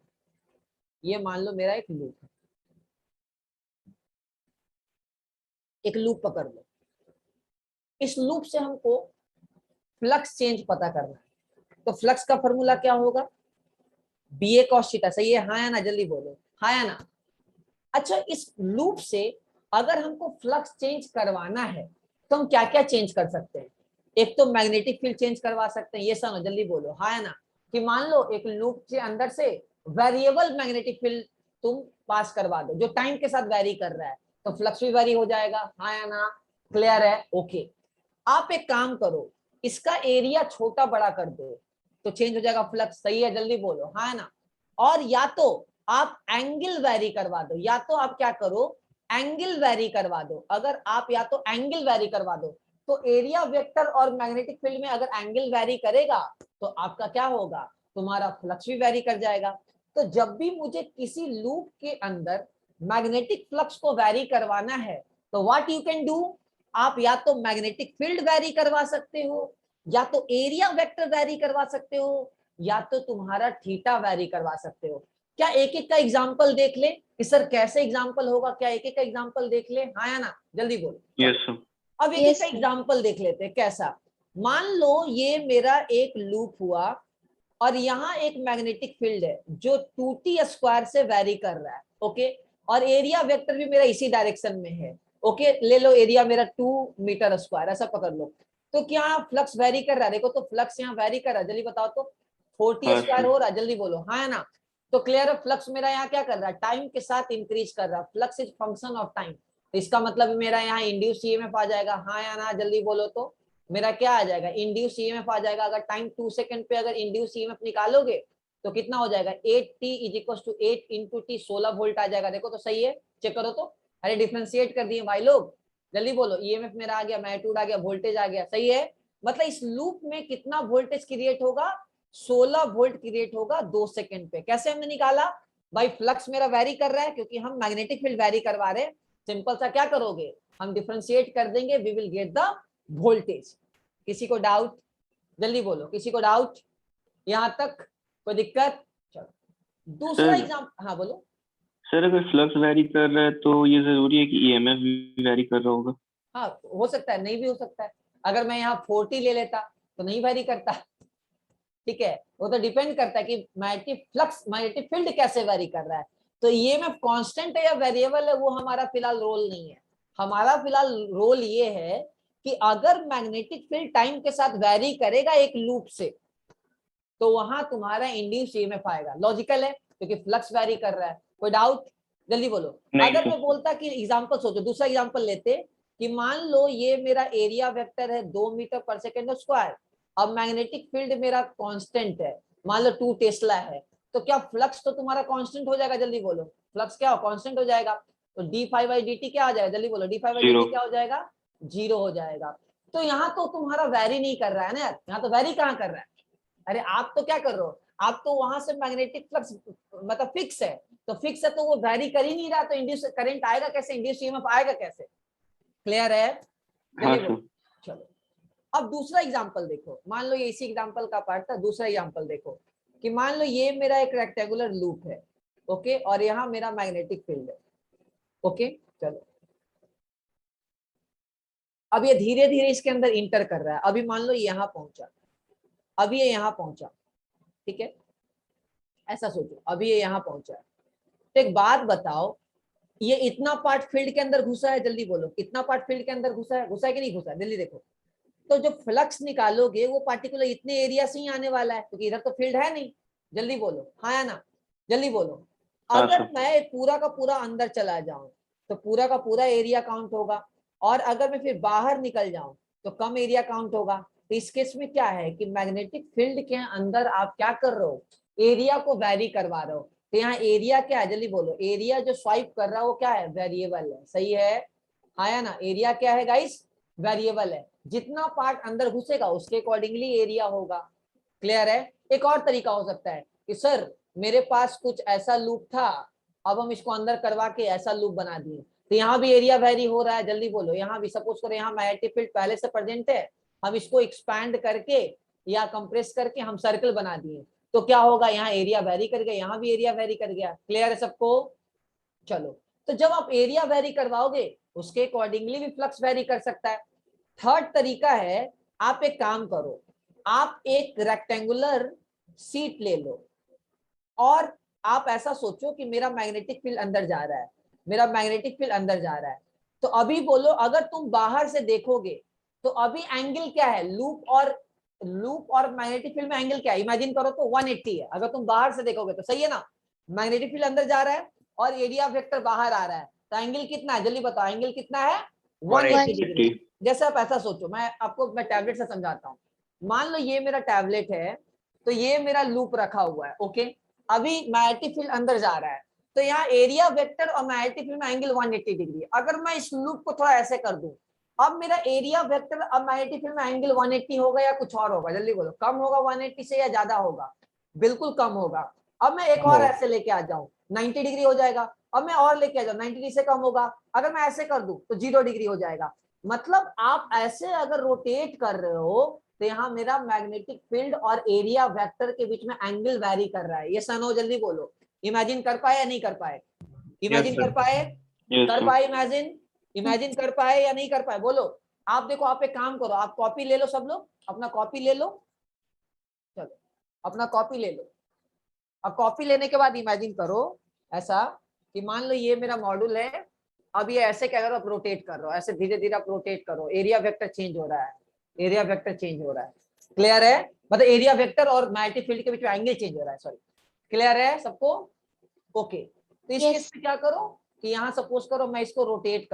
ये मान लो मेरा एक लूप है, एक लूप पकड़ लो। इस लूप से हमको फ्लक्स चेंज पता करना है, तो फ्लक्स का फॉर्मूला क्या होगा? B A cos theta. सही है? हाँ या ना? जल्दी बोलो हाँ या ना? अच्छा, इस लूप से अगर हमको फ्लक्स चेंज करवाना है तो हम क्या क्या चेंज कर सकते हैं? एक तो मैग्नेटिक फील्ड चेंज करवा सकते हैं, ये समझो, जल्दी बोलो हाँ या ना, कि मान लो एक लूप के अंदर से वेरिएबल मैग्नेटिक फील्ड तुम पास करवा दो जो टाइम के साथ वेरी कर रहा है, तो फ्लक्स भी वेरी हो जाएगा, हाँ या ना, क्लियर है, ओके। आप एक काम करो, इसका एरिया छोटा बड़ा कर दो तो चेंज हो जाएगा फ्लक्स, सही है, जल्दी बोलो हाँ ना। और या तो आप एंगल वेरी करवा दो, या तो आप क्या करो, एंगल वेरी करवा दो। अगर आप या तो एंगल वेरी करवा दो तो एरिया वेक्टर और मैग्नेटिक फील्ड में अगर एंगल वेरी करेगा तो आपका क्या होगा, तुम्हारा फ्लक्स भी वेरी कर जाएगा। तो जब भी मुझे किसी लूप के अंदर मैग्नेटिक फ्लक्स को वेरी करवाना है तो व्हाट यू कैन डू, आप या तो मैग्नेटिक फील्ड वेरी करवा सकते हो, या तो एरिया वेक्टर वेरी करवा सकते हो, या तो तुम्हारा थीटा वेरी करवा सकते हो। क्या एक एक का एग्जांपल देख ले कि सर कैसे एग्जांपल होगा, क्या एक एक का एग्जांपल देख ले, हाँ या ना, जल्दी बोलो। Yes sir. अब एक एक का एग्जांपल देख लेते हैं कैसा। मान लो ये मेरा एक लूप हुआ और यहाँ एक मैग्नेटिक फील्ड है जो 2t² से वेरी कर रहा है, ओके, और एरिया वेक्टर भी मेरा इसी डायरेक्शन में है, ओके, ले लो एरिया मेरा 2 मीटर स्क्वायर, ऐसा पकड़ लो। तो क्या फ्लक्स वेरी कर रहा है, देखो तो फ्लक्स यहाँ वेरी कर रहा है, जल्दी बताओ तो 4t² हो रहा है, जल्दी बोलो हाँ ना। तो क्लियर है, फ्लक्स मेरा यहाँ क्या कर रहा है, टाइम के साथ इंक्रीज कर रहा है, flux is function of time. तो इसका मतलब मेरा यहाँ इंड्यूस ईएमएफ आ जाएगा, हाँ या ना, जल्दी बोलो तो मेरा क्या आ जाएगा, इंड्यूस ईएमएफ आ जाएगा। अगर टाइम 2 सेकंड पे अगर इंड्यूस ईएमएफ निकालोगे तो कितना हो जाएगा, 8t = 8 × t, 16 वोल्ट आ जाएगा। देखो तो सही है, चेक करो तो, अरे डिफरेंशिएट कर दिए भाई लोग, जल्दी बोलो, ईएमएफ मेरा आ गया, मैग्नीट्यूड आ गया, वोल्टेज आ गया, सही है। मतलब इस लूप में कितना वोल्टेज क्रिएट होगा, 16 वोल्ट क्रिएट होगा 2 सेकंड पे। कैसे हमने निकाला भाई, फ्लक्स मेरा वेरी कर रहा है क्योंकि हम मैग्नेटिक फील्ड वेरी करवा रहे हैं, सिंपल सा क्या करोगे, हम डिफरेंशिएट कर देंगे, we will get the voltage. किसी को डाउट, जल्दी बोलो, किसी को डाउट यहां तक, कोई दिक्कत? चलो दूसरा एग्जाम्पल, हाँ बोलो। सर अगर फ्लक्स वेरी कर रहा है तो ये जरूरी है कि ईएमएफ भी वेरी कर रहा होगा? हाँ हो सकता है, नहीं भी हो सकता है। अगर मैं यहाँ 40 ले लेता तो नहीं वेरी करता, ठीक है, वो तो डिपेंड करता है कि मैग्नेटिक फ्लक्स, मैग्नेटिक फील्ड कैसे वेरी कर रहा है। तो ईएमएफ कांस्टेंट है या वेरिएबल है, वो हमारा फिलहाल रोल नहीं है। हमारा फिलहाल रोल ये है कि अगर मैग्नेटिक फील्ड टाइम के साथ वेरी करेगा एक लूप से तो वहां तुम्हारा इंड्यूस ईएमएफ आएगा, लॉजिकल है क्योंकि फ्लक्स वेरी कर रहा है। कोई डाउट, जल्दी बोलो। अगर मैं बोलता कि एग्जांपल सोचो, दूसरा एग्जांपल लेते कि मान लो ये मेरा एरिया वेक्टर है 2 मीटर पर सेकेंड स्क्वायर, अब मैग्नेटिक फील्ड मेरा कांस्टेंट है, मान लो 2 टेस्ला है, तो क्या फ्लक्स तो तुम्हारा कांस्टेंट हो जाएगा, जल्दी बोलो, फ्लक्स क्या हो, कांस्टेंट हो जाएगा। तो d∅dt क्या आ जाएगा, जल्दी बोलो, d∅dt क्या हो जाएगा, 0 हो जाएगा। तो यहाँ तो तुम्हारा वेरी नहीं कर रहा है ना यार, यहाँ तो वेरी कहाँ कर रहा है, अरे आप तो क्या कर रहे हो, आप तो वहां से मैग्नेटिक फ्लक्स मतलब फिक्स है, तो फिक्स है तो वो वेरी कर ही नहीं रहा, तो इंड्यूस करंट आएगा कैसे, इंड्यूस ईएमएफ आएगा कैसे, क्लियर है, जल्दी बोलो। चलो अब दूसरा एग्जांपल देखो, मान लो ये इसी एग्जांपल का पार्ट था, दूसरा एग्जांपल देखो कि मान लो ये मेरा एक रेक्टेंगुलर लूप है, ओके, और यहाँ मेरा मैग्नेटिक फील्ड है, ओके। चलो अब ये धीरे धीरे इसके अंदर इंटर कर रहा है, अभी मान लो यहाँ पहुंचा, अभी ये यहाँ पहुंचा, ठीक है, ऐसा सोचो, अभी ये यहाँ पहुंचा है। तो एक बात बताओ, ये इतना पार्ट फील्ड के अंदर घुसा है, जल्दी बोलो, कितना पार्ट फील्ड के अंदर घुसा है कि नहीं घुसा है, जल्दी देखो। तो जो फ्लक्स निकालोगे वो पार्टिकुलर इतने एरिया से ही आने वाला है क्योंकि इधर तो फील्ड है नहीं, जल्दी बोलो हाँ या ना, जल्दी बोलो। अगर मैं पूरा का पूरा अंदर चला जाऊं तो पूरा का पूरा एरिया काउंट होगा, और अगर मैं फिर बाहर निकल जाऊं तो कम एरिया काउंट होगा। तो इस केस में क्या है कि मैग्नेटिक फील्ड के अंदर आप क्या कर रहे हो, एरिया को वेरी करवा रहे हो। तो यहाँ एरिया क्या है, जल्दी बोलो, एरिया जो स्वाइप कर रहा है वो क्या है, वेरिएबल है, सही है हाँ या ना, एरिया क्या है गाइस, वेरिएबल है, जितना पार्ट अंदर घुसेगा उसके अकॉर्डिंगली एरिया होगा, क्लियर है। एक और तरीका हो सकता है कि सर मेरे पास कुछ ऐसा लूप था, अब हम इसको अंदर करवा के ऐसा लूप बना दिए, तो यहाँ भी एरिया वेरी हो रहा है, जल्दी बोलो। यहाँ भी सपोज करो यहाँ मैग्नेटिक फील्ड पहले से प्रेजेंट है, हम इसको एक्सपैंड करके या कंप्रेस करके हम सर्कल बना दिए, तो क्या होगा, यहाँ एरिया वेरी कर गया, यहाँ भी एरिया वेरी कर गया, क्लियर है सबको। चलो तो जब आप एरिया वेरी करवाओगे उसके अकॉर्डिंगली भी फ्लक्स वेरी कर सकता है। थर्ड तरीका है, आप एक काम करो, आप एक रेक्टेंगुलर सीट ले लो और आप ऐसा सोचो कि मेरा मैग्नेटिक फील्ड अंदर जा रहा है, मेरा मैग्नेटिक फील्ड अंदर जा रहा है। तो अभी बोलो, अगर तुम बाहर से देखोगे तो अभी एंगल क्या है, लूप और मैग्नेटिक फील्ड में एंगल क्या है, इमेजिन करो तो 180 है। अगर तुम बाहर से देखोगे तो सही है ना, मैग्नेटिक फील्ड अंदर जा रहा है और एरिया वेक्टर बाहर आ रहा है, तो एंगल कितना है जल्दी बताओ, एंगल कितना है 180 डिग्री। जैसे आप ऐसा सोचो, मैं टैबलेट से समझाता हूँ। मान लो ये मेरा टैबलेट है, तो ये मेरा लूप रखा हुआ है, ओके। अभी मैग्नेटिक फील्ड अंदर जा रहा है, तो यहाँ एरिया वेक्टर और मैग्नेटिक फील्ड में एंगल 180 डिग्री। अगर मैं इस लूप को थोड़ा ऐसे कर दूं, अब मेरा एरिया वेक्टर अब मैग्नेटिक फील्ड में एंगल 180 होगा या कुछ और होगा, जल्दी बोलो, कम होगा 180 से या ज्यादा होगा, बिल्कुल कम होगा। अब मैं एक और ऐसे लेके आ जाऊं, 90 डिग्री हो जाएगा। अब मैं और लेके आ जाऊं, 90 डिग्री से कम होगा। अगर मैं ऐसे कर दूं तो 0 डिग्री हो जाएगा। मतलब आप ऐसे अगर रोटेट कर रहे हो तो यहाँ मेरा मैग्नेटिक फील्ड और एरिया वेक्टर के बीच में एंगल वैरी कर रहा है। ये सनो जल्दी बोलो, इमेजिन कर पाए या नहीं कर पाए, इमेजिन कर पाए, कर पाए इमेजिन कर पाए या नहीं कर पाए, बोलो। आप देखो, आप एक काम करो, आप कॉपी ले लो, सब लोग अपना कॉपी ले लो, चलो अपना कॉपी ले लो। अब कॉपी लेने के बाद इमेजिन करो ऐसा कि मान लो ये मेरा मॉड्यूल है, अब ये ऐसे क्या करो, आप रोटेट कर रहे हो, ऐसे धीरे धीरे आप रोटेट करो, एरिया वेक्टर चेंज हो रहा है, एरिया वेक्टर चेंज हो रहा है, क्लियर है, मतलब एरिया वेक्टर और मैग्नेटिक फील्ड के बीच में एंगल चेंज हो रहा है, सॉरी, क्लियर है सबको, ओके। तो इस केस में क्या करो कि यहाँ सपोज करो मैं इसको रोटेट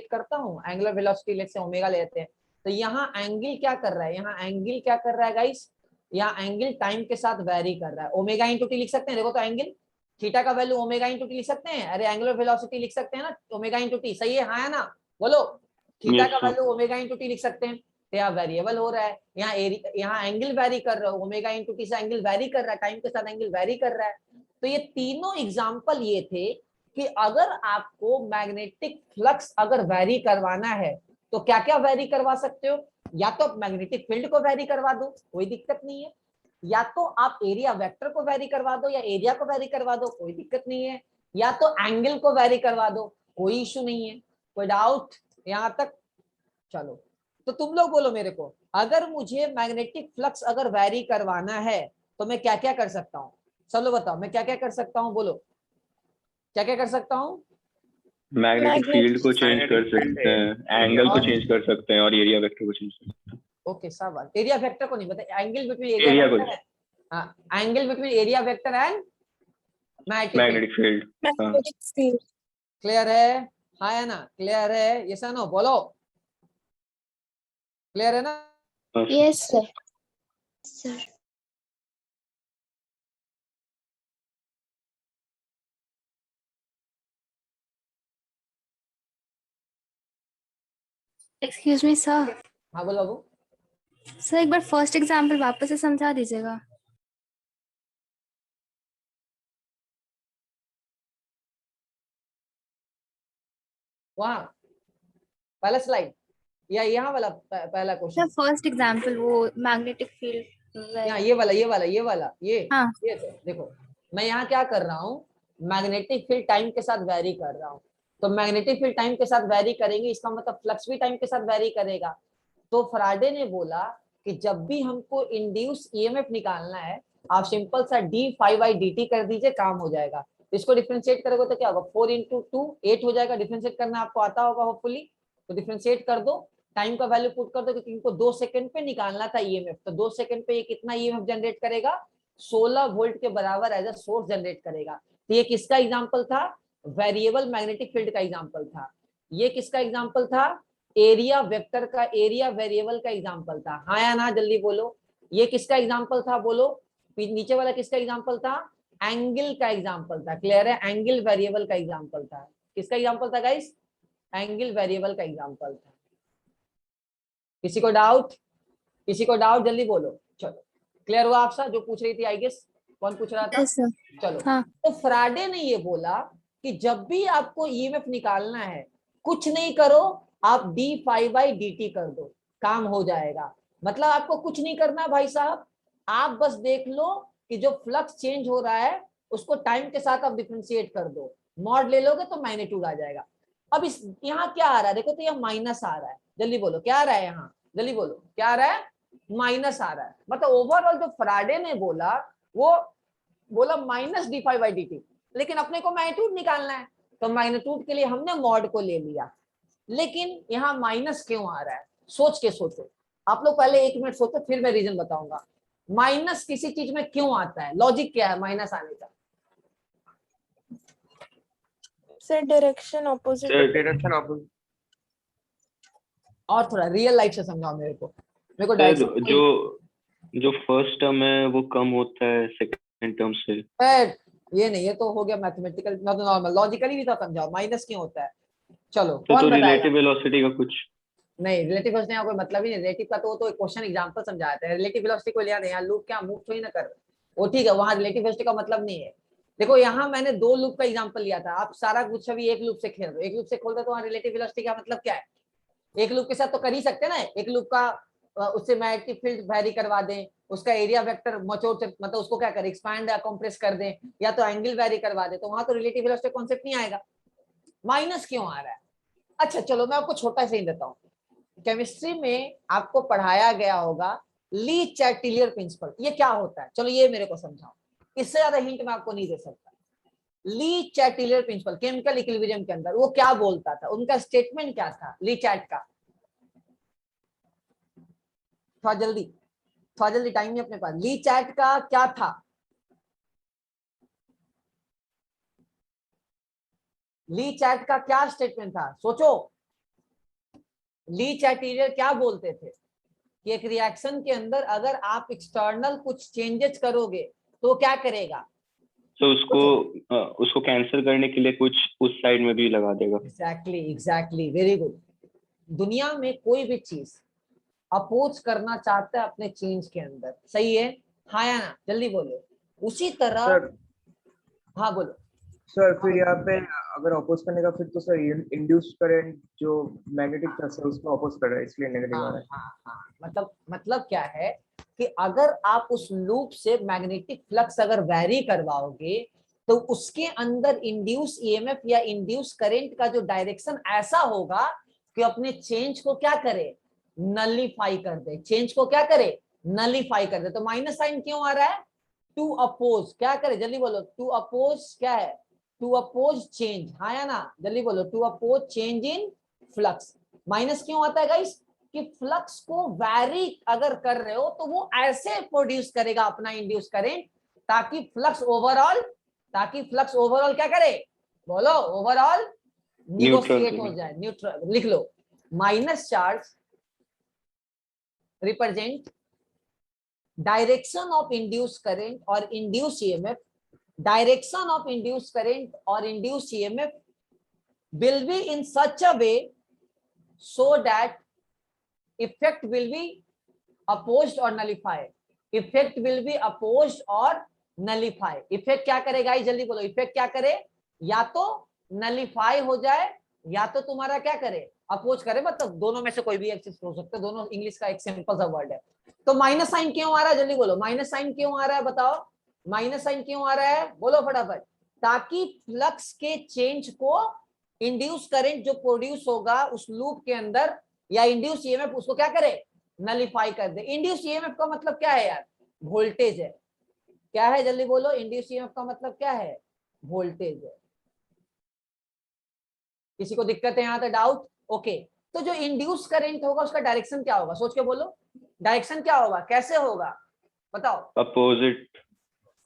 करता हूँ, angular velocity let's say omega लेते हैं, तो यहाँ एंगल क्या कर रहा है, यहाँ एंगल क्या कर रहा है गाइस, यहाँ एंगल टाइम के साथ वेरी कर रहा है, ओमेगा इंटू टी लिख सकते हैं, देखो तो एंगल थीटा का वैल्यू ओमेगा इंटू टी लिख सकते हैं, अरे एंगुलर वेलोसिटी लिख सकते हैं ना, ओमेगा इंटू टी, सही है, हाँ है ना, बोलो, थीटा का वैल्यू ओमेगा इंटू टी लिख सकते हैं, तो यहाँ वेरिएबल हो रहा है, यहाँ एंगल वेरी कर रहा है, ओमेगा इंटू टी से एंगल वेरी कर रहा है, टाइम के साथ एंगल वेरी कर रहा है। तो ये तीनों एग्जांपल ये थे कि अगर आपको मैग्नेटिक फ्लक्स अगर वेरी करवाना है तो क्या क्या वेरी करवा सकते हो, या तो आप मैग्नेटिक फील्ड को वेरी करवा दो, कोई दिक्कत नहीं है, या तो आप एरिया वेक्टर को वेरी करवा दो या एरिया को वेरी करवा दो, कोई दिक्कत नहीं है, या तो एंगल को वेरी करवा दो, कोई इशू नहीं है, कोई डाउट यहां तक, चलो। तो तुम लोग बोलो मेरे को, अगर मुझे मैग्नेटिक फ्लक्स अगर वेरी करवाना है तो मैं क्या क्या कर सकता हूँ, सब लोग बताओ मैं क्या क्या कर सकता हूँ, बोलो क्या क्या कर सकता हूँ, मैग्नेटिक फील्ड को चेंज कर सकते हैं, एंगल को चेंज कर सकते हैं और एरिया वेक्टर को चेंज कर सकते हैं। ओके शाबाश, एरिया वेक्टर को नहीं पता, एंगल बिटवीन एरिया को, हाँ, angle between area vector and magnetic field, clear है, हाँ है ना, क्लियर है, ये नो बोलो, क्लियर है ना, yes sir, sir excuse me sir, हाँ बोलो बाबू, सर एक बार फर्स्ट एग्जांपल वापस से समझा दीजिएगा। वहाँ पहला स्लाइड या यहाँ वाला पहला सर क्वेश्चन, फर्स्ट एग्जांपल वो मैग्नेटिक फील्ड, यहाँ ये वाला हाँ ये तो देखो, मैं यहाँ क्या कर रहा हूँ, मैग्नेटिक फील्ड टाइम के साथ वेरी कर रहा हूँ, तो मैग्नेटिक फील्ड टाइम के साथ वेरी करेंगे, इसका मतलब फ्लक्स भी टाइम के साथ वेरी करेगा। तो फराडे ने बोला कि जब भी हमको इंड्यूस ईएमएफ निकालना है, आप सिंपल सा d∅dt कर दीजिए, काम हो जाएगा। इसको डिफरेंशिएट करोगे तो क्या होगा, 4 × 2 8 हो जाएगा, डिफरेंशिएट करना आपको आता होगा होपफुली, तो डिफरेंशिएट कर दो, टाइम का वैल्यू पुट कर दो, क्योंकि इनको 2 सेकंड पे निकालना था ईएमएफ, तो 2 सेकंड पे ये कितना ईएमएफ जनरेट करेगा, 16 वोल्ट के बराबर एज अ सोर्स जनरेट करेगा। तो ये किसका एग्जांपल था, वेरिएबल मैग्नेटिक फील्ड का एग्जांपल था। ये किसका एग्जांपल था, एरिया वेक्टर का, एरिया वेरिएबल का एग्जांपल था, हाँ या ना जल्दी बोलो। ये किसका एग्जांपल था, बोलो, नीचे वाला किसका एग्जांपल था, एंगल का एग्जांपल था, क्लियर है, एंगल वेरिएबल का एग्जांपल था, किसका एग्जांपल था गाइस, एंगल वेरिएबल का एग्जांपल था। किसी को डाउट जल्दी बोलो, चलो क्लियर हुआ आपसा जो पूछ रही थी, आई गेस कौन पूछ रहा था, यस सर, चलो। हाँ तो फ्राडे ने ये बोला कि जब भी आपको ईएमएफ निकालना है, कुछ नहीं करो, आप d∅dt कर दो, काम हो जाएगा। मतलब आपको कुछ नहीं करना भाई साहब, आप बस देख लो कि जो फ्लक्स चेंज हो रहा है उसको टाइम के साथ आप डिफरेंशिएट कर दो, मॉड ले लोगे तो मैग्नीट्यूड आ जाएगा। अब इस यहाँ क्या आ रहा है, देखो तो यह माइनस आ रहा है, जल्दी बोलो क्या आ रहा है, यहाँ जल्दी बोलो क्या आ रहा है, माइनस आ रहा है। मतलब ओवरऑल जो फ्राडे ने बोला वो बोला माइनस d∅dt, लेकिन अपने को मैग्नीट्यूड निकालना है, तो मैग्नीट्यूड के लिए हमने मॉड को ले लिया, लेकिन यहाँ माइनस क्यों आ रहा है, सोच के सोचो, आप लोग पहले 1 मिनट सोचो, फिर मैं रीजन बताऊंगा। माइनस किसी चीज में क्यों आता है, लॉजिक क्या है माइनस आने का? Sir direction opposite. Direction opposite. और थोड़ा रियल लाइफ से समझाओ मेरे को सर डायरेक्शन जो फर्स्ट टर्म है वो कम होता है सेकंड टर्म से। ये नहीं, ये तो हो गया मैथमेटिकल, नॉर्मल, लॉजिकली भी तो समझाओ माइनस क्यों होता है। चलो तो कौन बताएगा? रिलेटिव वेलोसिटी का कुछ नहीं, रिलेटिव वेलोसिटी का कोई मतलब ही नहीं, रिलेटिव का तो एक क्वेश्चन एग्जांपल समझाया था, रिलेटिव वेलोसिटी को लिया नहीं, यहाँ लूप क्या मूव थोड़ी ना कर, वो ठीक है, वहां रिलेटिव वेलोसिटी का मतलब नहीं है। देखो यहाँ मैंने 2 लूप का एग्जांपल लिया था, आप सारा कुछ अभी एक लूप से खेल रहे हो, एक लूप से खोल रहे हो, तो वहाँ रिलेटिव वेलोसिटी का मतलब क्या है? एक लूप के साथ तो कर ही सकते ना, एक लूप का उससे मैग्नेटिक फील्ड वेरी करवा दें, उसका एरिया वेक्टर मचोर मतलब उसको क्या करें, एक्सपैंड या कंप्रेस कर दें, या तो एंगल वेरी करवा दें, तो वहां तो रिलेटिव वेलोसिटी कॉन्सेप्ट नहीं आएगा। माइनस क्यों आ रहा है? अच्छा चलो मैं आपको छोटा सा ही देता हूँ, केमिस्ट्री में आपको पढ़ाया गया होगा ली चैटिलियर प्रिंसिपल, ये क्या होता है? चलो ये मेरे को समझाओ, इससे ज्यादा हिंट मैं आपको नहीं दे सकता। ली चैटिलियर प्रिंसिपल केमिकल इक्विलिब्रियम के अंदर वो क्या बोलता था, उनका स्टेटमेंट क्या था ली चैट का? थोड़ा जल्दी, टाइम नहीं अपने पास, ली चैट का क्या था? ली चैट का क्या स्टेटमेंट था, सोचो। ली चैटिलियर क्या बोलते थे कि एक रिएक्शन के अंदर अगर आप एक्सटर्नल कुछ चेंजेस करोगे तो क्या करेगा? तो उसको कैंसिल करने के लिए कुछ उस साइड में भी लगा देगा। Exactly, very good. दुनिया में कोई भी चीज अपोज करना चाहता है अपने चेंज के अंदर, सही है? हाँ या ना, जल्दी बोलो। उसी तरह सर हाँ बोलो। सर फिर यहाँ पे अगर अपोज करने का, फिर तो सर इंड्यूस करंट जो मैग्नेटिक फ्लक्स है उसको अपोज कर रहा है, इसलिए नेगेटिव आ रहा है। हाँ, मतलब क्या है कि अगर आप उस लूप से मैग्नेटिक फ्लक्स अगर वैरी करवाओगे तो उसके अंदर इंड्यूस ईएमएफ या इंड्यूस करंट का जो डायरेक्शन ऐसा होगा कि अपने चेंज को क्या करे, नलिफाई कर दे, चेंज को क्या करे, नलिफाई कर दे। तो माइनस साइन क्यों आ रहा है? टू अपोज, क्या करे जल्दी बोलो, टू अपोज क्या है, टू अपोज चेंज, हाँ या ना, जल्दी बोलो, to oppose change in flux. Minus क्यों आता है गाइस? कि फ्लक्स को वैरी अगर कर रहे हो तो वो ऐसे प्रोड्यूस करेगा अपना इंड्यूस करंट ताकि फ्लक्स ओवरऑल क्या करे, बोलो, ओवरऑल निगोशिएट हो जाए, न्यूट्रल। लिख लो, minus charge represent direction of induce current और induce EMF, direction of induced current or induced EMF will be in such a way so that effect will be opposed or nullify, effect will be opposed or nullify। effect क्या करेगा, जल्दी बोलो, effect क्या करे, या तो nullify हो जाए या तो तुम्हारा क्या करे, अपोज करे, मतलब दोनों में से कोई भी एक चीज हो सकता है, दोनों इंग्लिश का एक सिंपल सा वर्ड है। तो माइनस साइन क्यों आ रहा है, जल्दी बोलो, माइनस साइन क्यों आ रहा है, बताओ, माइनस साइन क्यों आ रहा है, बोलो फटाफट। ताकि फ्लक्स के चेंज को इंड्यूस करंट जो प्रोड्यूस होगा उस लूप के अंदर या इंड्यूस ईएमएफ उसको क्या करे, नलिफाई कर दे। इंड्यूस ईएमएफ का मतलब क्या है यार, वोल्टेज है। क्या है, जल्दी बोलो, इंड्यूस ईएमएफ का मतलब क्या है, वोल्टेज है। किसी को दिक्कत है यहाँ तक, डाउट? ओके, तो जो इंड्यूस करंट होगा उसका डायरेक्शन क्या होगा, सोच के बोलो, डायरेक्शन क्या होगा, कैसे होगा, बताओ?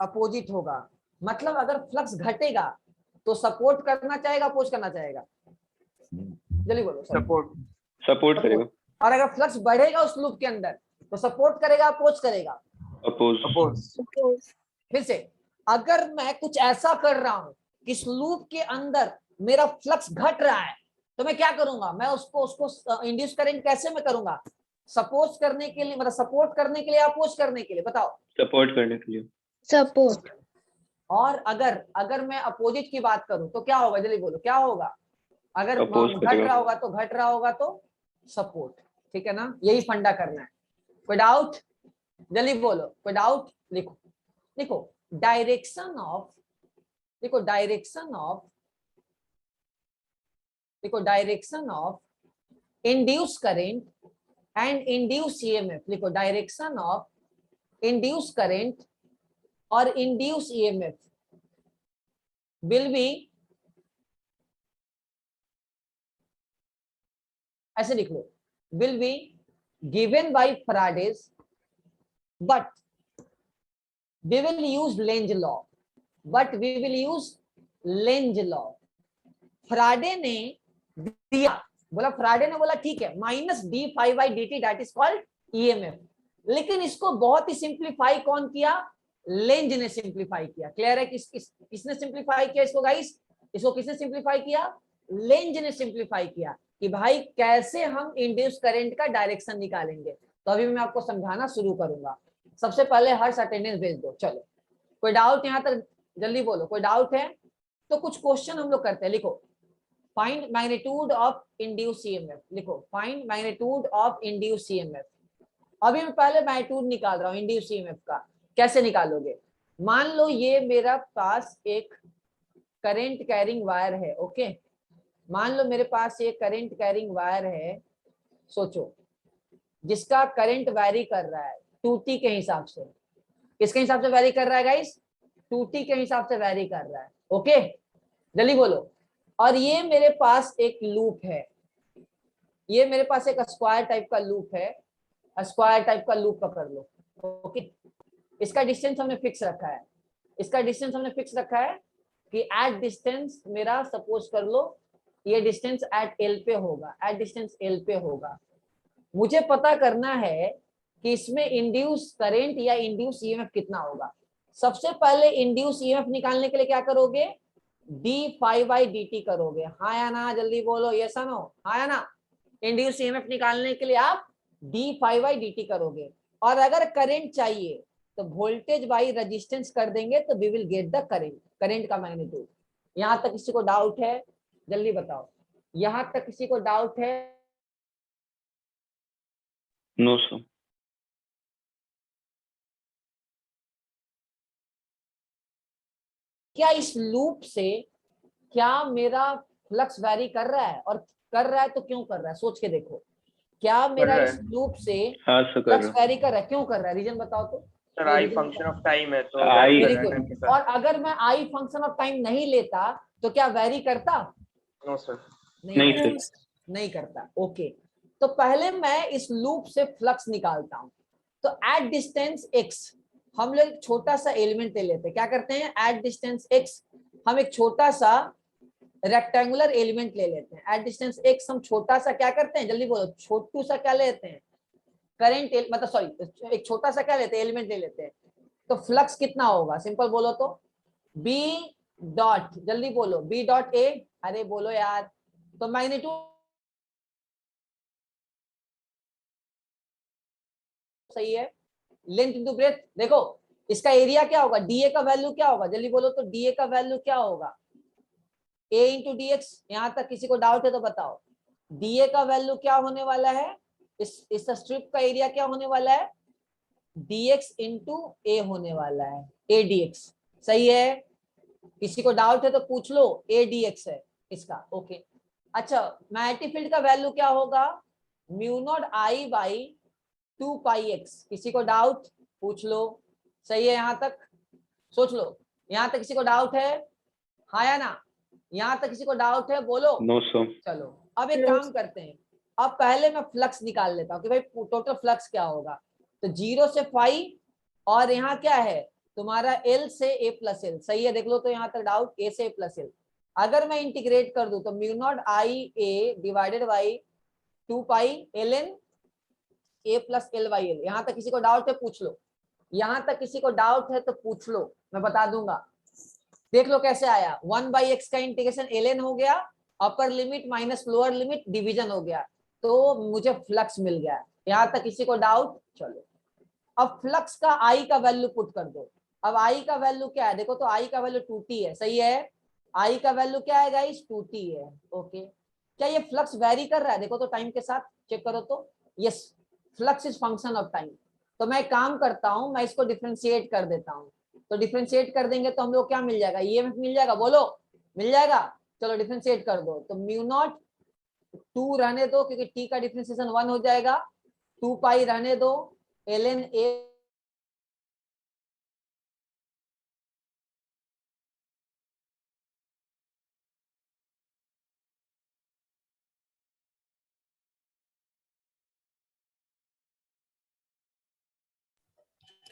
अपोजिट होगा। मतलब अगर फ्लक्स घटेगा तो सपोर्ट करना चाहेगा, अपोज करना चाहेगा, जल्दी बोलो। सपोर्ट करेगा। और अगर फ्लक्स बढ़ेगा उस लूप के अंदर तो सपोर्ट करेगा, अपोज करेगा, अपोज। फिर से, अगर मैं कुछ ऐसा कर रहा हूं कि इस लूप के अंदर मेरा फ्लक्स घट रहा है तो मैं क्या करूंगा, मैं उसको इंड्यूस करंट कैसे मैं करूंगा, सपोज करने के लिए, मतलब सपोर्ट करने के लिए, अपोज करने के लिए, बताओ? सपोर्ट करने के लिए। सपोर्ट। और अगर मैं अपोजिट की बात करूं तो क्या होगा, जल्दी बोलो, क्या होगा? अगर घट रहा होगा तो सपोर्ट, ठीक है ना? यही फंडा करना है। कोई डाउट, जल्दी बोलो, कोई डाउट? लिखो डायरेक्शन ऑफ, देखो direction of induce current and induce EMF. लिखो डायरेक्शन ऑफ इंड्यूस करंट और इंड्यूस ईएमएफ विल बी, ऐसे लिख लो, will be given by Faraday's, but we will use Lenz law. But we will use Lenz law. फ्राडे ने दिया, बोला फ्राडे ने बोला ठीक है minus D five by D T that is called EMF, लेकिन इसको बहुत ही सिंप्लीफाई कौन किया? लेंज ने सिंप्लीफाई किया। क्लियर है? किसने सिंप्लीफाई किया इसको गाइस? इसको किसने सिंप्लीफाई किया? लेंज ने सिंप्लीफाई किया कि भाई कैसे हम इंड्यूस करंट का डायरेक्शन निकालेंगे। तो अभी मैं आपको समझाना शुरू करूंगा। सबसे पहले हर्ष अटेंडेंस भेज दो। चलो, कोई डाउट यहां तक? जल्दी बोलो, कोई डाउट है तो कुछ क्वेश्चन हम लोग करते हैं। लिखो, find magnitude of induce EMF. लिखो, find magnitude of induce EMF. अभी मैं पहले मैग्नीट्यूड निकाल रहा हूं इंड्यूस ईएमएफ का। कैसे निकालोगे? मान लो ये मेरा पास एक करंट कैरिंग वायर है। ओके, मान लो मेरे पास ये करंट कैरिंग वायर है, सोचो, जिसका करंट वैरी कर रहा है 2T के हिसाब से। किसके हिसाब से वैरी कर रहा है गाइस? 2T के हिसाब से वैरी कर रहा है। ओके, जल्दी बोलो। और ये मेरे पास एक लूप है, ये मेरे पास एक स्क्वायर टाइप का लूप है। स्क्वायर टाइप का लूप पकड़ लो। ओके, इसका डिस्टेंस हमने फिक्स रखा है। इसका डिस्टेंस हमने फिक्स रखा है कि एट डिस्टेंस मेरा सपोज कर लो ये डिस्टेंस एट एल पे होगा, एट डिस्टेंस एल पे होगा। मुझे पता करना है कि इसमें इंड्यूस करंट या इंड्यूस ईएमएफ कितना होगा। सबसे पहले इंड्यूस ईएमएफ निकालने के लिए क्या करोगे? D five by D T करोगे। हाँ या ना? जल्दी बोलो, यस या नो? हाँ या ना? इंड्यूस ईएमएफ निकालने के लिए आप D five by D T करोगे। और अगर करंट चाहिए तो वोल्टेज बाई रेजिस्टेंस कर देंगे, तो we will get the current, current का मैग्नीट्यूड। यहां तक किसी को डाउट है? जल्दी बताओ, यहां तक किसी को डाउट है? No sir. क्या इस लूप से क्या मेरा फ्लक्स वैरी कर रहा है? और कर रहा है तो क्यों कर रहा है? सोच के देखो, क्या मेरा रहा इस लूप से हाँ सर, कर फ्लक्स रहा वैरी कर रहा है? क्यों कर रहा है? रीजन बताओ तो। Sir I function of time है तो I- vary वेरी कर रहा है time के गुड। साथ। और अगर मैं आई फंक्शन ऑफ टाइम नहीं लेता तो क्या वैरी करता? No sir. नहीं करता। सर। नहीं करता। ओके, तो पहले मैं इस लूप से फ्लक्स निकालता हूं। तो एट डिस्टेंस एक्स हम लोग एक छोटा सा एलिमेंट ले लेते हैं। क्या करते हैं? एट डिस्टेंस एक्स हम एक छोटा सा रेक्टेंगुलर एलिमेंट ले लेते हैं। एट डिस्टेंस एक्स हम छोटा सा क्या करते हैं? जल्दी बोलो, छोटू सा क्या लेते हैं? करंट, मतलब सॉरी, एक छोटा सा क्या लेते हैं? एलिमेंट ले लेते हैं। तो फ्लक्स कितना होगा? सिंपल बोलो तो, बी डॉट, जल्दी बोलो, बी डॉट ए। अरे बोलो यार। तो मैग्नीट्यूड सही है। लेंथ इंटू ब्रेथ, देखो इसका एरिया क्या होगा? डीए का वैल्यू क्या होगा? जल्दी बोलो तो, डीए का वैल्यू क्या होगा? ए इंटू डी एक्स। यहां तक किसी को डाउट है तो बताओ, डीए का वैल्यू क्या होने वाला है? इस स्ट्रिप का एरिया क्या होने वाला है? dx इंटू ए होने वाला है, ए dx। सही है? किसी को डाउट है तो पूछ लो, ए dx है इसका। ओके, अच्छा, मैग्नेटिक फील्ड का वैल्यू क्या होगा? Mu naught I by 2 pi x. किसी को डाउट? पूछ लो। सही है? यहां तक सोच लो। यहां तक किसी को डाउट है? हाँ या ना? यहां तक किसी को डाउट है? बोलो। No sir. चलो, अब एक काम करते हैं। अब पहले मैं फ्लक्स निकाल लेता हूँ कि भाई टोटल फ्लक्स क्या होगा। तो 0 से 5 और यहाँ क्या है तुम्हारा L से A प्लस एल। सही है? देख लो तो यहाँ तक डाउट, A से A प्लस एल। अगर मैं इंटीग्रेट कर दूं तो mu naught I A divided by 2 pi L N A plus L by L. यहाँ तक किसी को डाउट है? पूछ लो। यहाँ तक किसी को डाउट है तो पूछ लो, मैं बता दूंगा। देख लो कैसे आया। 1 बाई एक्स का इंटीग्रेशन एल एन हो गया, upper limit minus lower limit division हो गया, तो मुझे फ्लक्स मिल गया। यहाँ तक किसी को डाउट? चलो, अब फ्लक्स का आई का वैल्यू पुट कर दो। अब आई का वैल्यू क्या है? देखो तो आई का वैल्यू 2T है। सही है? आई का वैल्यू क्या है गाइस? 2T है। ओके, क्या ये फ्लक्स वेरी कर रहा है? देखो तो टाइम के साथ चेक करो तो, yes, flux is function of time. तो मैं काम करता हूं, मैं इसको डिफरेंशिएट कर देता हूं। तो डिफरेंशिएट कर देंगे तो हम लोग क्या मिल जाएगा? ईएमएफ मिल जाएगा। बोलो, मिल जाएगा? चलो डिफरेंशिएट कर दो। तो म्यू नॉट 2 रहने दो क्योंकि टी का डिफरेंशिएशन 1 हो जाएगा, 2 पाई रहने दो, एल एन ए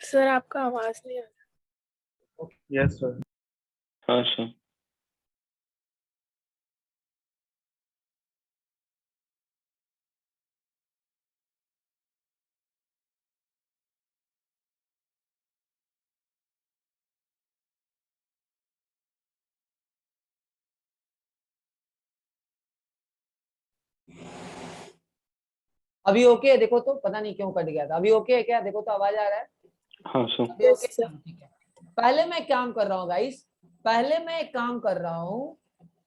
सर आपका आवाज नहीं आ रहा। Yes sir. हाँ सर। अभी ओके है? देखो तो, पता नहीं क्यों कट गया था। अभी ओके है क्या? देखो तो, आवाज आ रहा है? हाँ सर। अभी Yes, ओके sir. है? ठीक है। पहले मैं एक काम कर रहा हूँ गाइस, पहले मैं एक काम कर रहा हूँ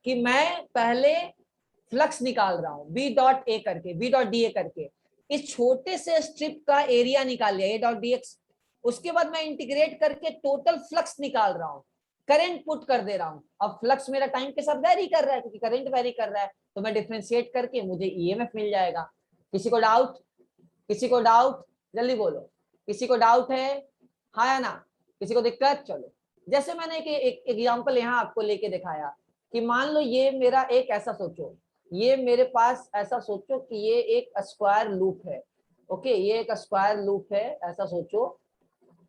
कि मैं पहले फ्लक्स निकाल रहा हूँ बी डॉट ए करके, बी डॉट डी ए करके। इस छोटे से स्ट्रिप का एरिया निकाल लिया, ए डॉट डी एक्स। उसके बाद मैं इंटीग्रेट करके टोटल फ्लक्स निकाल रहा हूँ, करंट पुट कर दे रहा हूँ। अब फ्लक्स मेरा टाइम के साथ वेरी कर रहा है, क्योंकि करंट वेरी कर रहा है, तो मैं डिफरेंशिएट करके मुझे ईएमएफ मिल जाएगा। किसी को डाउट? किसी को डाउट? जल्दी बोलो, किसी को डाउट है? हाँ या ना? किसी को दिक्कत? चलो, जैसे मैंने एक एग्जांपल यहाँ आपको लेके दिखाया कि मान लो ये मेरा एक ऐसा सोचो, ये मेरे पास ऐसा सोचो कि ये एक स्क्वायर लूप है। ओके, ये एक स्क्वायर लूप है, ऐसा सोचो।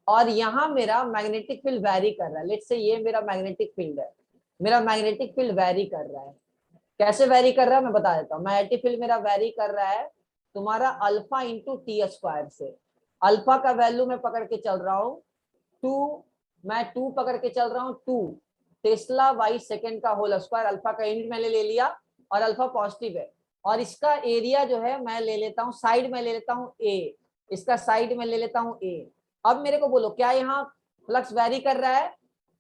और यहाँ मेरा मैग्नेटिक फील्ड वेरी कर रहा है। लेट्स से ये मेरा मैग्नेटिक फील्ड है, मेरा मैग्नेटिक फील्ड वेरी कर रहा है। कैसे वेरी कर रहा है मैं बता देता हूँ। मैग्नेटिक फील्ड मेरा वेरी कर रहा है तुम्हारा अल्फा इंटू टी स्क्वायर से। अल्फा का वैल्यू मैं पकड़ के चल रहा हूँ 2, मैं 2 पकड़ के चल रहा हूँ 2 टेस्ला बाई सेकेंड का होल स्क्वायर। अल्फा का यूनिट मैंने ले लिया और अल्फा पॉजिटिव है। और इसका एरिया जो है मैं ले लेता हूँ, साइड में ले लेता हूँ ए, इसका साइड में ले लेता हूँ ए। अब मेरे को बोलो, क्या यहाँ फ्लक्स वेरी कर रहा है?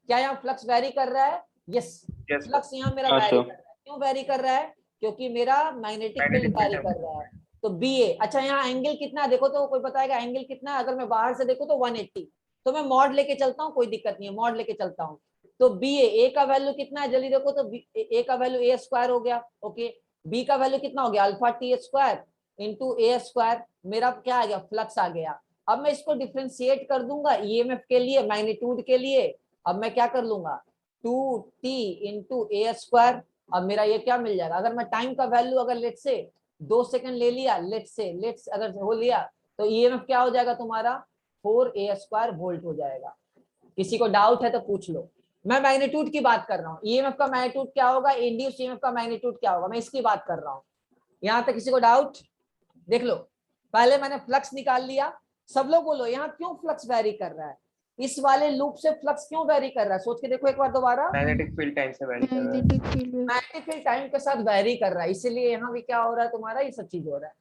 क्या यहाँ फ्लक्स वेरी कर रहा है? यस, फ्लक्स यहाँ मेरा हाँ वेरी सर। कर रहा है। क्यों वेरी कर रहा है? क्योंकि मेरा मैग्नेटिक फील्ड वेरी कर रहा है। तो बी ए, अच्छा यहाँ एंगल कितना है देखो तो, कोई बताएगा एंगल कितना है? अगर मैं बाहर से देखूं तो 180, तो मैं मॉड लेके चलता हूँ, कोई दिक्कत नहीं है, मॉड लेके चलता हूँ। तो बी ए का वैल्यू कितना है जल्दी देखो तो, ए का वैल्यू ए स्क्वायर हो गया। ओके, बी का वैल्यू कितना हो गया? अल्फा टी स्क्वायर इंटू ए स्क्वायर। मेरा क्या आ गया? फ्लक्स आ गया। अब मैं इसको डिफ्रेंशिएट कर दूंगा ईएमएफ के लिए, मैग्नीट्यूड के लिए। अब मैं क्या कर लूंगा? 2t इंटू ए स्क्वायर। अब मेरा ये क्या मिल जाएगा? अगर मैं टाइम का वैल्यू अगर लेट से 2 सेकंड ले लिया, लेट्स अगर हो लिया, तो ईएमएफ क्या हो जाएगा तुम्हारा? 4a स्क्वायर वोल्ट हो जाएगा। किसी को डाउट है तो पूछ लो। मैं मैग्नीट्यूड की बात कर रहा हूँ, ईएमएफ का मैग्नीट्यूड क्या होगा, इंड्यूस ईएमएफ का मैग्नीट्यूड क्या होगा, मैं इसकी बात कर रहा हूँ। यहाँ तक किसी को डाउट? देख लो, पहले मैंने फ्लक्स निकाल लिया। सब लोग बोलो यहाँ क्यों फ्लक्स वेरी कर रहा है? इस वाले लूप से फ्लक्स क्यों वेरी कर रहा है? सोच के देखो एक बार दोबारा। मैग्नेटिक फील्ड टाइम से वेरी कर रहा है। Magnetic field magnetic field time के साथ वेरी कर रहा है, इसीलिए यहाँ भी क्या हो रहा है तुम्हारा? ये सब चीज हो रहा है।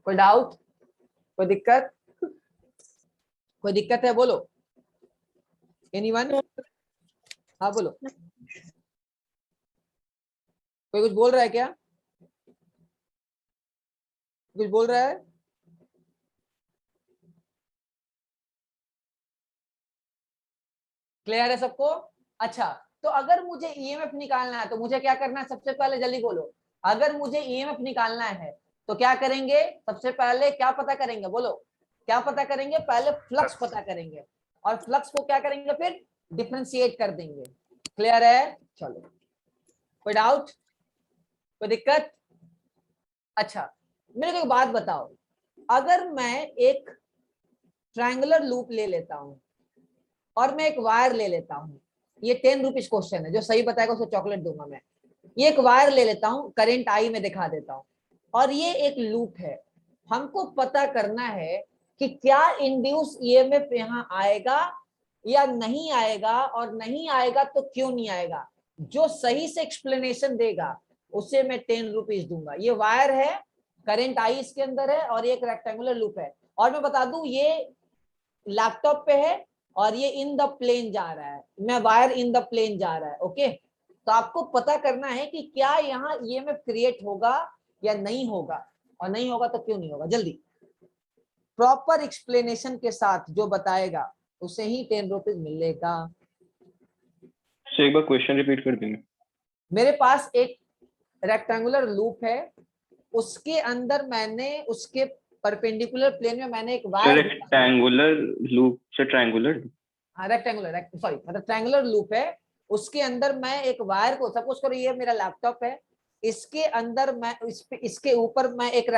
कोई डाउट? कोई दिक्कत? कोई दिक्कत है? बोलो, एनीवन? हाँ बोलो, कोई कुछ बोल रहा है क्या? कुछ बोल रहा है? क्लियर है सबको? अच्छा, तो अगर मुझे ईएमएफ निकालना है तो मुझे क्या करना है? सबसे पहले जल्दी बोलो, अगर मुझे ईएमएफ निकालना है तो क्या करेंगे? सबसे पहले क्या पता करेंगे? बोलो, क्या पता करेंगे? पहले फ्लक्स पता करेंगे, और फ्लक्स को क्या करेंगे? फिर डिफरेंशिएट कर देंगे। क्लियर है? चलो, कोई डाउट? कोई दिक्कत? अच्छा, मेरे को एक बात बताओ, अगर मैं एक ट्रायंगुलर लूप ले लेता हूं और मैं एक वायर ले लेता हूं, ये 10 रुपीज क्वेश्चन है, जो सही बताएगा उसको चॉकलेट दूंगा मैं। ये एक वायर ले लेता हूं, करंट आई में दिखा देता हूं, और ये एक लूप है। हमको पता करना है कि क्या इंड्यूस ईएमएफ यहाँ आएगा या नहीं आएगा, और नहीं आएगा तो क्यों नहीं आएगा। जो सही से एक्सप्लेनेशन देगा उसे मैं 10 रुपीज दूंगा। ये वायर है, करंट आई इसके अंदर है, और ये एक रेक्टेंगुलर लूप है। और मैं बता दूं, ये लैपटॉप पे है और ये इन द प्लेन जा रहा है, मैं वायर इन द प्लेन जा रहा है। ओके, तो आपको पता करना है कि क्या यहाँ ईएमएफ क्रिएट होगा या नहीं होगा, और नहीं होगा तो क्यों नहीं होगा। जल्दी, प्रॉपर एक्सप्लेनेशन के साथ जो बताएगा उसे ही 10 रुपीज मिलेगा। सर एक बार क्वेश्चन रिपीट कर देंगे। मेरे पास एक रेक्टेंगुलर लूप है, उसके अंदर मैंने उसके परपेंडिकुलर प्लेन में मैंने एक सर वायर, रेक्टेंगुलर लूप से ट्रायंगुलर? हाँ रेक्टेंगुलर, सॉरी मतलब ट्रायंगुलर लूप है, उसके अंदर मैं एक वायर को, सपोज करो ये मेरा लैपटॉप है, इसके अंदर मैं इसके ऊपर मैं एक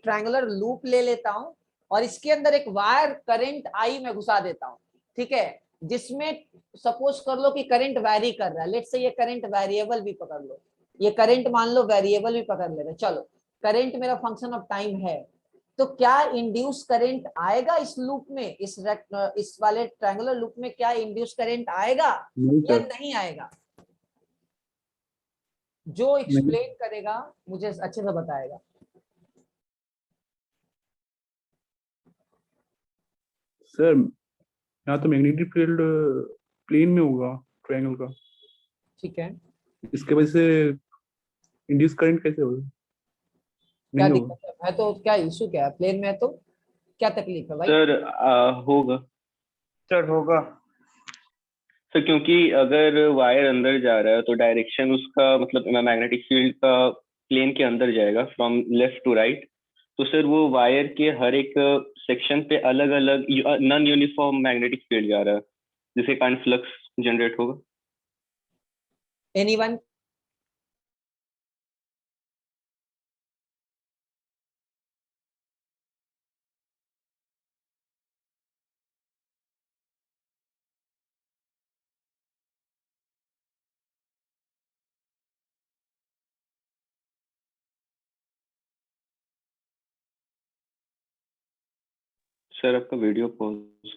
ट्रायंगुलर लूप ले लेता हूँ, और इसके अंदर एक वायर करंट आई मैं घुसा देता हूं, ठीक है, जिसमें सपोज कर लो कि करंट वैरी कर रहा है, लेट्स से ये करंट वेरिएबल भी पकड़ लो, ये करंट मान लो वेरिएबल भी पकड़ ले रहे, चलो करंट मेरा फंक्शन ऑफ टाइम है, तो क्या इंड्यूस करंट आएगा इस लूप में, इस वाले ट्रायंगुलर लूप में क्या इंड्यूस करंट आएगा नहीं या सर, नहीं आएगा? जो नहीं एक्सप्लेन करेगा मुझे अच्छे से बताएगा। सर, यहाँ तो मैग्नेटिक फील्ड प्लेन में होगा ट्रायंगल का, ठीक है, इसके वजह से इंड्यूस करंट कैसे होगा? क्या नहीं होगा। दिक्कत है तो क्या इशू क्या है, प्लेन में है तो क्या तकलीफ है भाई? सर होगा सर होगा। सर, क्योंकि अगर वायर अंदर जा रहा है तो डायरेक्शन उसका मतलब मैग्नेटिक फील्ड का प्लेन के अंदर जाएगा फ्रॉम लेफ्ट टू राइट। तो सर वो वायर के हर एक सेक्शन पे अलग अलग नॉन यूनिफॉर्म मैग्नेटिक फील्ड जा रहा है, जिसके कारण फ्लक्स जनरेट होगा। एनीवन? सर आपका वीडियो पॉज।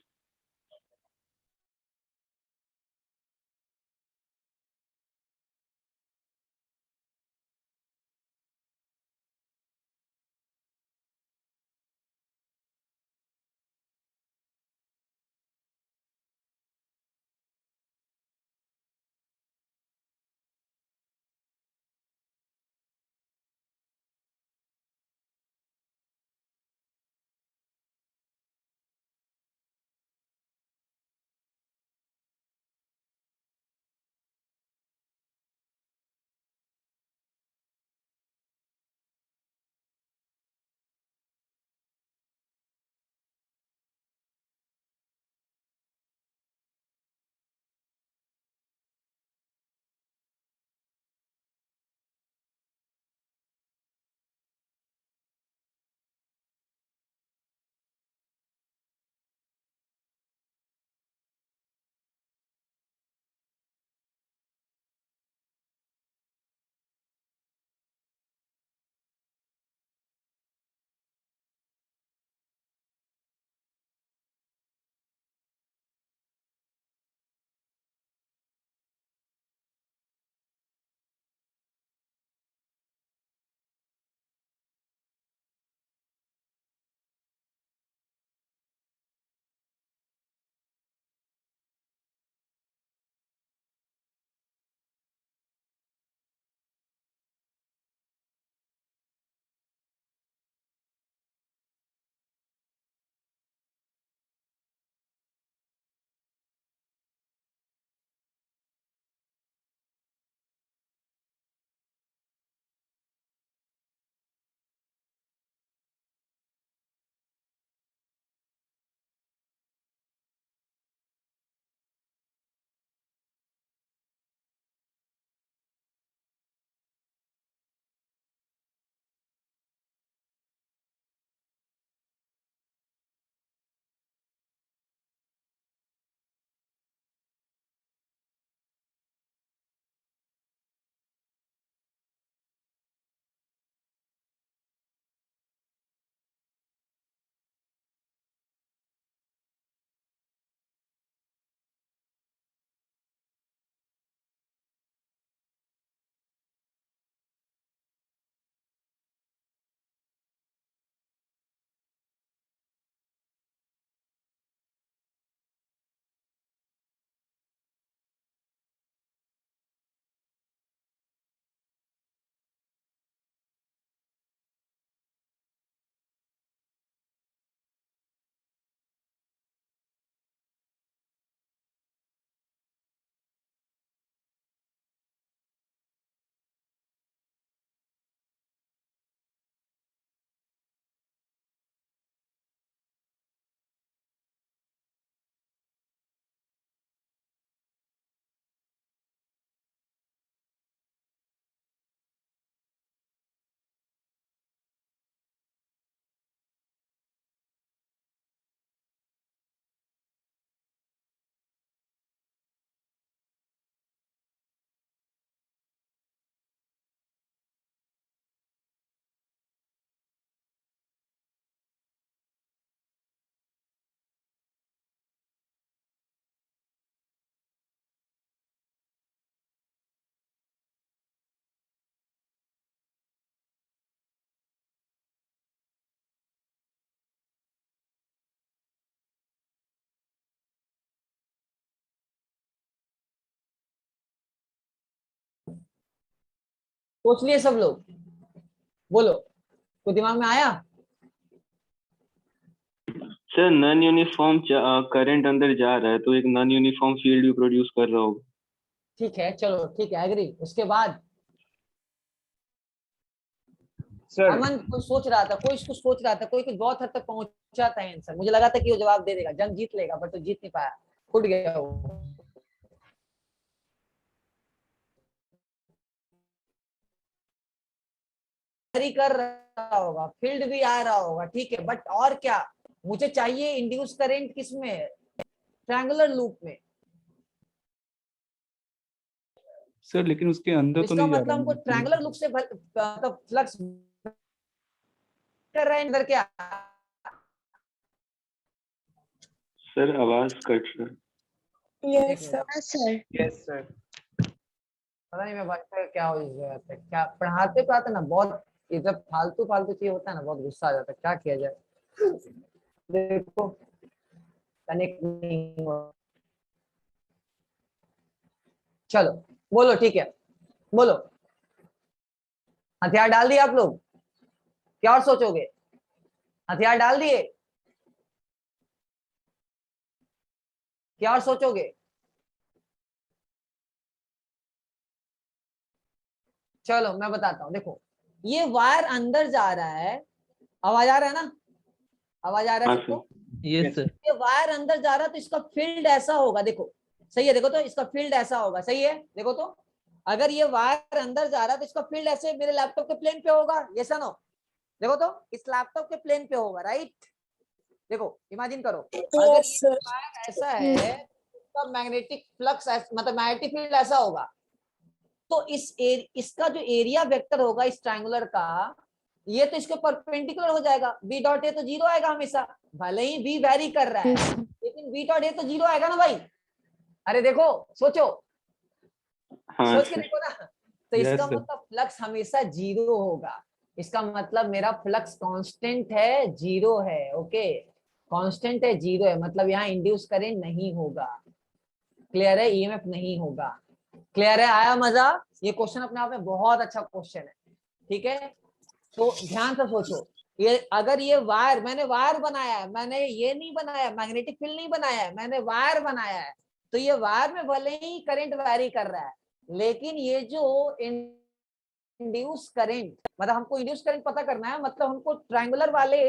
सोच लिए सब लोग? बोलो, कोई दिमाग में आया? सर नॉन यूनिफॉर्म करंट अंदर जा रहा है तो एक नॉन यूनिफॉर्म फील्ड भी प्रोड्यूस कर रहा होगा। ठीक है, चलो ठीक है, एग्री। उसके बाद सर अमन कोई सोच रहा था, कोई इसको सोच रहा था, कोई कुछ बहुत हद तक पहुंचा था आंसर। मुझे लगा था कि वो जवाब दे देगा, जंग जीत लेगा, बट तो जीत नहीं पाया, फुट गया वो। कर रहा होगा, फील्ड भी आ रहा होगा, ठीक है, बट और क्या मुझे चाहिए? इंड्यूस करंट किसमें? ट्रायंगुलर लूप में। सर लेकिन उसके अंदर तो इसका नहीं जा मतलब रहा हमको ट्रायंगुलर लूप से मतलब फ्लक्स कर रहे हैं अंदर क्या? सर आवाज कट रहा है। Yes, sir. Yes sir. पता नहीं मैं बच्चे का क्या हो जाता है, क्या पढ़ाते पढ़ाते ना बहुत ये जब फालतू फालतू चीज होता है ना, बहुत गुस्सा आ जाता है, क्या किया जाए। देखो कनेक्ट नहीं हुआ। चलो बोलो, ठीक है, बोलो। हथियार डाल दिए आप लोग? क्या और सोचोगे? हथियार डाल दिए? क्या और सोचोगे? चलो मैं बताता हूं, देखो ये वायर अंदर जा रहा है, आवाज आ रहा है ना? आवाज आ रहा है हाँ सबको? सर। Yes sir. ये वायर अंदर जा रहा है तो इसका फील्ड ऐसा होगा, देखो सही है, देखो तो इसका फील्ड ऐसा होगा, सही है, देखो तो अगर ये वायर अंदर जा रहा है तो इसका फील्ड ऐसे मेरे लैपटॉप के प्लेन पे होगा, ये नो? देखो तो इस लैपटॉप के प्लेन पे होगा, राइट? देखो इमेजिन करो, अगर Yes, ये sir. वायर ऐसा है तो मैग्नेटिक फ्लक्स मतलब मैग्नेटिक फील्ड ऐसा होगा, तो इसका जो एरिया वेक्टर होगा इस ट्रायंगुलर का, ये तो इसके परपेंडिकुलर हो जाएगा। बी डॉट ए तो जीरो आएगा हमेशा, भले ही बी वेरी कर रहा है, Yes, sir. लेकिन बी डॉट ए तो जीरो आएगा ना भाई? अरे देखो, सोचो, हाँ सोच के सर। देखो ना, तो यस इसका सर। मतलब फ्लक्स हमेशा जीरो होगा। इसका मतलब मेरा फ्लक्स कांस्टेंट है, जीरो है, ओके, कांस्टेंट है, जीरो है, मतलब यहाँ इंड्यूस करंट नहीं होगा, क्लियर है, ईएमएफ नहीं होगा, क्लियर है, आया मजा? ये क्वेश्चन अपने आप में बहुत अच्छा क्वेश्चन है, ठीक है? तो ध्यान से सोचो, ये अगर ये वायर, मैंने वायर बनाया है, मैंने ये नहीं बनाया, मैग्नेटिक फील्ड नहीं बनाया है, मैंने वायर बनाया है, तो ये वायर में भले ही करंट वैरी कर रहा है, लेकिन ये जो इंड्यूस करंट, मतलब हमको इंड्यूस करंट पता करना है, मतलब हमको ट्रायंगुलर वाले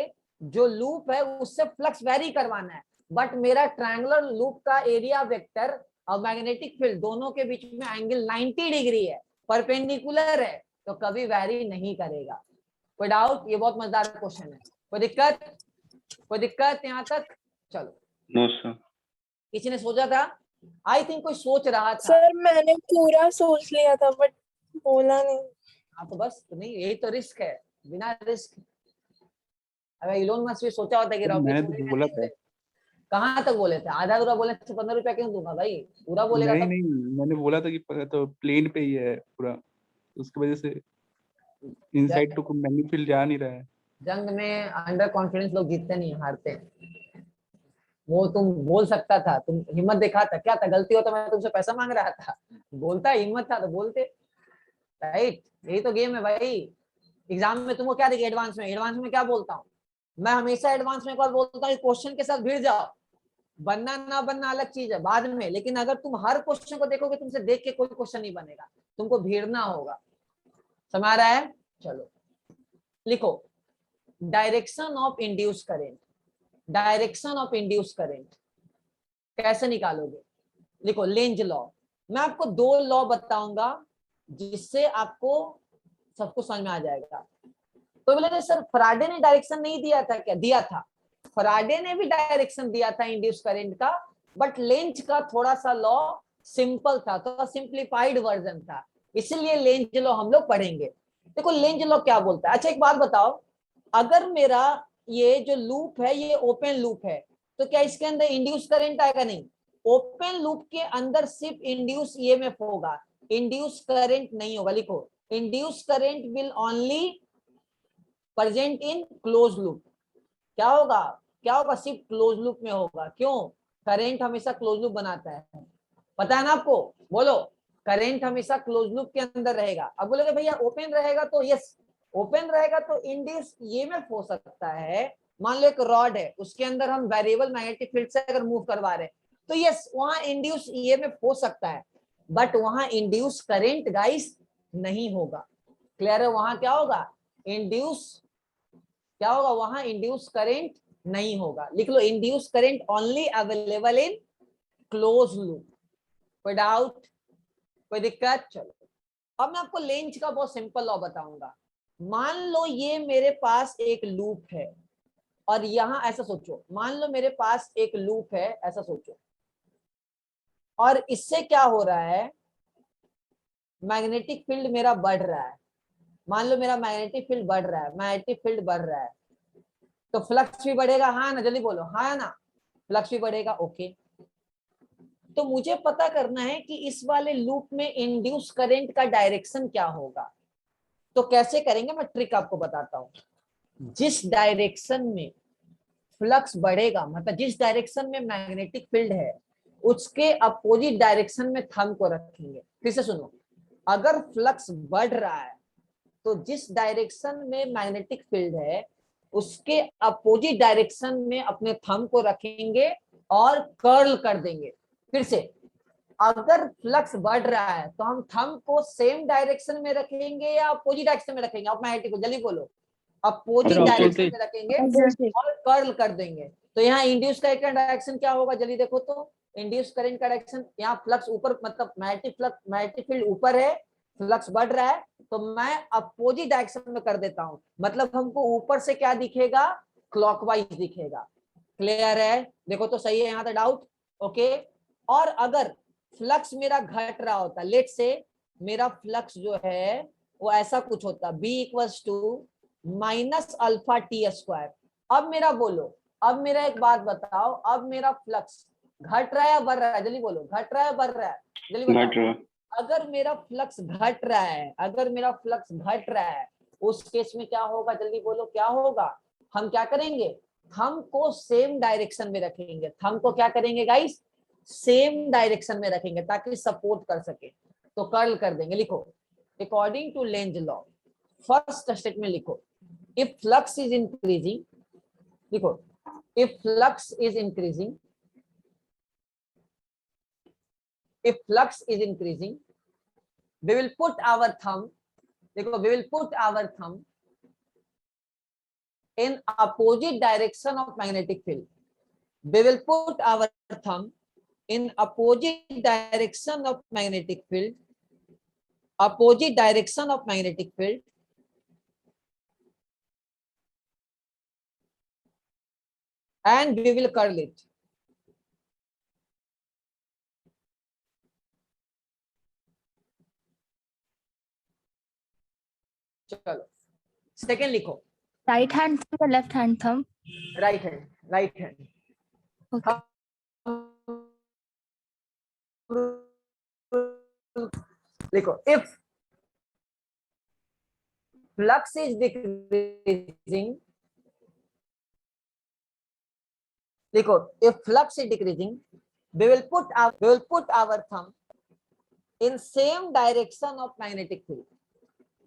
जो लूप है उससे फ्लक्स वैरी करवाना है, बट मेरा ट्रायंगुलर लूप का एरिया वेक्टर और मैग्नेटिक फील्ड दोनों के बीच में एंगल 90 डिग्री है, परपेंडिकुलर है, तो कभी वैरी नहीं करेगा। कोई डाउट? ये बहुत मजेदार क्वेश्चन है, कोई दिक्कत? कोई दिक्कत यहाँ तक? चलो, नो सर। किसी ने सोचा था? आई थिंक कोई सोच रहा था। सर मैंने पूरा सोच लिया था बट बोला नहीं. हाँ तो बस, तो नहीं, यही तो रिस्क है, बिना रिस्क। अगर इलोन मस्क भी सोचा होता कि सर, रॉकेट मैंने छोड़ेगा तो बोला नहीं, था। तो कहाँ तक बोले थे? आधा अधूरा बोले तो 15 रुपया क्यों दूंगा भाई? पूरा बोलेगा नहीं तब। नहीं, मैंने बोला था कि तो प्लेन पे ही है पूरा, उसकी वजह से इनसाइड तो मैग्नेटिक फील्ड जा नहीं रहा है। जंग में अंडर कॉन्फिडेंस लोग जीतते नहीं, हारते हैं। वो तुम बोल सकता था, तुम हिम्मत दिखा था, क्या था? गलती हो तो मैं तुमसे पैसा मांग रहा था, बोलता, हिम्मत था तो बोलते, राइट? यही तो गेम है भाई। एग्जाम में तुमको क्या देखिए, एडवांस में, एडवांस में क्या बोलता हूँ मैं? हमेशा एडवांस में एक बार बोलता हूँ, क्वेश्चन के साथ भिड़ जाओ, बनना ना बनना अलग चीज है बाद में, लेकिन अगर तुम हर क्वेश्चन को देखोगे, तुमसे देख के कोई क्वेश्चन नहीं बनेगा, तुमको भिड़ना होगा। समझ आ रहा है? चलो लिखो, direction of induce current, direction of induce current कैसे निकालोगे? लिखो, लेंज लॉ। मैं आपको दो लॉ बताऊंगा जिससे आपको सब कुछ समझ में आ जाएगा। तो बोले सर फराडे ने डायरेक्शन नहीं दिया था क्या? दिया था, फराडे ने भी डायरेक्शन दिया था इंड्यूस करंट का, बट लेंज का थोड़ा सा लॉ सिंपल था, थोड़ा सिंप्लीफाइड वर्जन था, इसलिए लेंज लॉ हम लोग पढ़ेंगे। देखो लेंज लॉ क्या बोलता है। अच्छा एक बात बताओ, अगर मेरा ये जो लूप है ये ओपन लूप है, तो क्या इसके अंदर इंड्यूस करंट आएगा? नहीं, ओपन लूप के अंदर सिर्फ इंड्यूस ईएमएफ होगा, इंड्यूस करंट नहीं होगा। लिखो, induce current will only present in close loop. क्या होगा? क्या होगा? सिर्फ क्लोज लूप में होगा। क्यों? करंट हमेशा क्लोज लूप बनाता है, पता है ना आपको? बोलो, करंट हमेशा क्लोज लूप के अंदर रहेगा। अब बोलोगे भैया ओपन रहेगा तो यस, ओपन रहेगा तो इंड्यूस ईएमएफ हो सकता है। मान लो एक रॉड है, उसके अंदर हम वेरिएबल मैग्नेटिक फील्ड से अगर मूव करवा रहे हैं तो यस वहां इंड्यूस ईएमएफ हो सकता है, बट वहां इंड्यूस करंट गाइस नहीं होगा। क्लियर है? वहां क्या होगा? इंड्यूस क्या होगा? वहां इंड्यूस करंट नहीं होगा। लिख लो, induce current only available in close loop. कोई डाउट, कोई दिक्कत? चलो अब मैं आपको लेंज का बहुत सिंपल लॉ बताऊंगा। मान लो ये मेरे पास एक लूप है और यहां ऐसा सोचो, मान लो मेरे पास एक लूप है, ऐसा सोचो, और इससे क्या हो रहा है, मैग्नेटिक फील्ड मेरा बढ़ रहा है। मान लो मेरा मैग्नेटिक फील्ड बढ़ रहा है, मैग्नेटिक फील्ड बढ़ रहा है, तो फ्लक्स भी बढ़ेगा। हाँ ना, जल्दी बोलो, हाँ ना, फ्लक्स भी बढ़ेगा। ओके, तो मुझे पता करना है कि इस वाले लूप में इंड्यूस करंट का डायरेक्शन क्या होगा। तो कैसे करेंगे, मैं ट्रिक आपको बताता हूं। जिस डायरेक्शन में फ्लक्स बढ़ेगा, मतलब जिस डायरेक्शन में मैग्नेटिक फील्ड है, उसके अपोजिट डायरेक्शन में थंब को रखेंगे। फिर से सुनो, अगर फ्लक्स बढ़ रहा है तो जिस डायरेक्शन में मैग्नेटिक फील्ड है उसके अपोजिट डायरेक्शन में अपने थंब को रखेंगे और कर्ल कर देंगे। फिर से, अगर फ्लक्स बढ़ रहा है तो हम थंब को सेम डायरेक्शन में रखेंगे या अपोजिट डायरेक्शन में रखेंगे? आप मैग्नेटिक को जल्दी बोलो, अपोजिट डायरेक्शन में रखेंगे और कर्ल कर देंगे। तो यहाँ इंड्यूस करंट का डायरेक्शन क्या होगा, जल्दी देखो तो। इंड्यूस करंट का डायरेक्शन, यहाँ फ्लक्स ऊपर, मतलब मैग्नेटिक फील्ड ऊपर है, फ्लक्स बढ़ रहा है, तो मैं अपोजिट डायरेक्शन में कर देता हूं, मतलब हमको ऊपर से क्या दिखेगा, क्लॉकवाइज दिखेगा। क्लियर है? देखो तो सही है यहाँ तक डाउट? ओके। और अगर फ्लक्स मेरा घट रहा होता, लेट से मेरा फ्लक्स जो है वो ऐसा कुछ होता, B equals to minus alpha T square. अब मेरा बोलो, अब मेरा एक बात बताओ, अब मेरा फ्लक्स घट रहा है या बढ़ रहा है? जल्दी बोलो, घट रहा है या बढ़ रहा है? जल्दी बताओ। अगर मेरा फ्लक्स घट रहा है, अगर मेरा फ्लक्स घट रहा है, उस केस में क्या होगा, जल्दी बोलो क्या होगा? हम क्या करेंगे, थंब को सेम डायरेक्शन में रखेंगे। थंब को क्या करेंगे गाइस, सेम डायरेक्शन में रखेंगे ताकि सपोर्ट कर सके। तो कर्ल कर देंगे। लिखो, according to Lenz law, first statement लिखो, इफ फ्लक्स इज इंक्रीजिंग, लिखो, if flux is increasing, if flux is increasing, we will put our thumb, देखो, we will put our thumb in opposite direction of magnetic field. We will put our thumb in opposite direction of magnetic field, opposite direction of magnetic field, and we will curl it. चलो second लिखो, Right hand thumb or left hand thumb? Right hand, right hand. Okay. लिखो, if flux is decreasing, देखो, if flux is decreasing, we will put our thumb in same direction of magnetic field.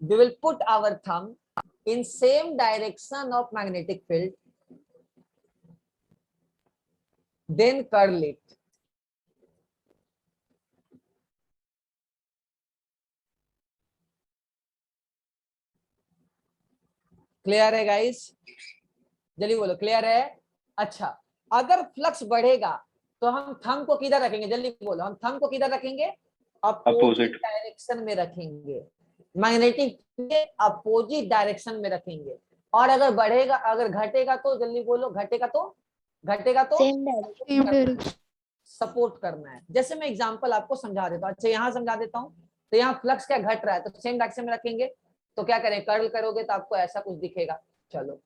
We will put our thumb in same direction of magnetic field, then curl it. Clear है guys? जल्दी बोलो, clear है? अच्छा, अगर flux बढ़ेगा तो हम thumb को किधर रखेंगे? जल्दी बोलो, हम थंब को किधर रखेंगे? अपोजिट डायरेक्शन में रखेंगे, मैग्नेटिक के अपोजिट डायरेक्शन में रखेंगे। और अगर बढ़ेगा, अगर घटेगा तो जल्दी बोलो, घटेगा तो Same direction. सपोर्ट करना है। जैसे मैं एग्जांपल आपको समझा देता हूँ, अच्छा यहाँ समझा देता हूँ। तो यहाँ फ्लक्स क्या घट रहा है, तो सेम डायरेक्शन में रखेंगे, तो क्या करें, कर्ल करोगे तो आपको ऐसा कुछ दिखेगा। चलो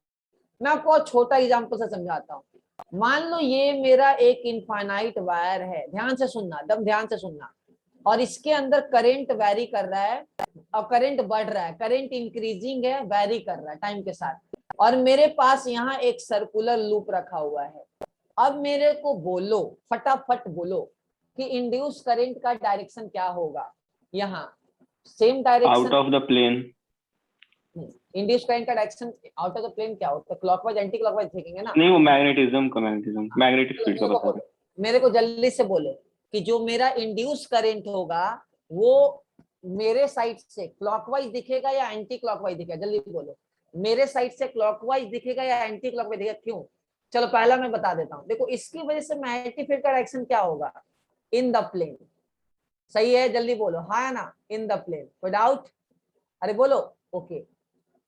मैं आपको और छोटा एग्जांपल से समझाता हूँ। मान लो ये मेरा एक इनफाइनाइट वायर है, ध्यान से सुनना, एकदम ध्यान से सुनना, और इसके अंदर करंट वैरी कर रहा है और करंट बढ़ रहा है, करंट इंक्रीजिंग है, वैरी कर रहा है टाइम के साथ, और मेरे पास यहाँ एक सर्कुलर लूप रखा हुआ है। अब मेरे को बोलो, फटाफट बोलो कि इंड्यूस करंट का डायरेक्शन क्या होगा। यहाँ same out direction, of the plane. Induce current का direction out of the plane क्या होता है? क्लॉकवाइज एंटी क्लॉकवाइज फेंकेंगे ना। नहीं, वो मैग्नेटिज्म मैग्नेटिक फील्ड का मेरे को बता रहे। बोलो, मेरे को जल्दी से बोलो कि जो मेरा इंड्यूस करंट होगा वो मेरे साइड से क्लॉकवाइज दिखेगा या एंटी क्लॉकवाइज दिखेगा? जल्दी बोलो, मेरे साइड से क्लॉकवाइज दिखेगा या एंटी क्लॉकवाइज दिखेगा? क्यों? चलो पहला मैं बता देता हूँ। देखो इसकी वजह से मैग्नेटिक फील्ड का डायरेक्शन क्या होगा? In the plane. सही है, जल्दी बोलो, हाँ या ना? इन द प्लेन, कोई डाउट? अरे बोलो, ओके।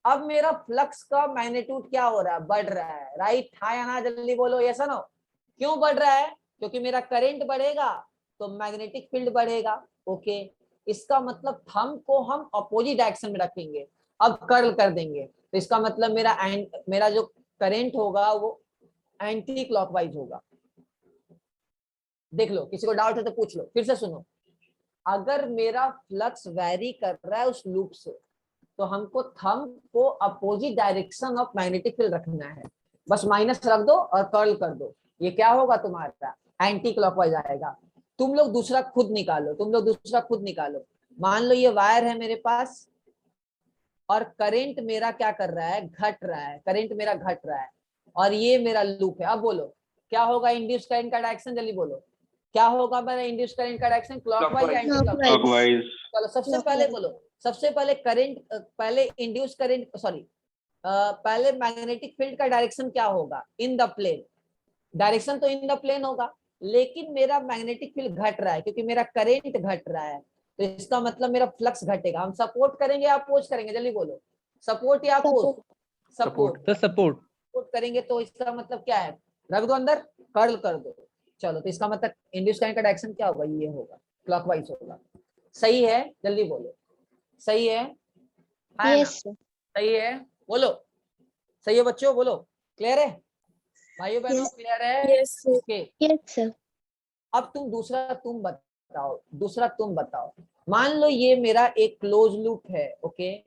अब मेरा फ्लक्स का मैग्नीट्यूड क्या हो रहा है? बढ़ रहा है, राइट? हाँ या ना? जल्दी बोलो, यस नो? क्यों बढ़ रहा है? क्योंकि मेरा करंट बढ़ेगा तो मैग्नेटिक फील्ड बढ़ेगा। ओके, इसका मतलब थंब को हम अपोजिट डायरेक्शन में रखेंगे, अब कर्ल कर देंगे, तो इसका मतलब मेरा जो करंट होगा वो एंटी क्लॉकवाइज होगा। देख लो, किसी को डाउट है तो पूछ लो। फिर से सुनो, अगर मेरा फ्लक्स वैरी कर रहा है उस लूप से, तो हमको थंब को opposite direction of magnetic field रखना है। बस माइनस रख दो और कर्ल कर दो, ये क्या होगा तुम्हारा? एंटी क्लॉकवाइज आएगा। तुम लोग दूसरा खुद निकालो। मान लो ये वायर है मेरे पास और करंट मेरा क्या कर रहा है? घट रहा है, करंट मेरा घट रहा है और ये मेरा लूप है। अब बोलो क्या होगा इंड्यूस करंट का डायरेक्शन? जल्दी बोलो, क्या होगा मेरा इंड्यूस करंट का डायरेक्शन? क्लॉकवाइज या एंटी क्लॉकवाइज? क्लॉकवाइज। चलो सबसे पहले बोलो, सबसे पहले करंट, पहले इंड्यूस करंट, सॉरी, पहले मैग्नेटिक फील्ड का डायरेक्शन क्या होगा? In the plane. डायरेक्शन तो इन द प्लेन होगा, लेकिन मेरा मैग्नेटिक फील्ड घट रहा है क्योंकि मेरा करंट घट रहा है, तो इसका मतलब मेरा फ्लक्स घटेगा। हम सपोर्ट करेंगे या अपोज करेंगे? जल्दी बोलो, सपोर्ट या अपोज? सपोर्ट। सपोर्ट। सपोर्ट करेंगे तो इसका मतलब क्या है? रख दो अंदर, कर्ल कर दो। चलो, तो इसका मतलब इंड्यूस करंट का डायरेक्शन क्या होगा? ये होगा, क्लॉकवाइज होगा। सही है, जल्दी बोलो, सही है? हाँ ना? यस सही है, बोलो। सही है बच्चों, बोलो। क्लियर है भाइयों बहनों? Yes. क्लियर है? Yes sir. Okay, yes sir अब दूसरा तुम बताओ। मान लो ये मेरा एक क्लोज लूप है, ओके,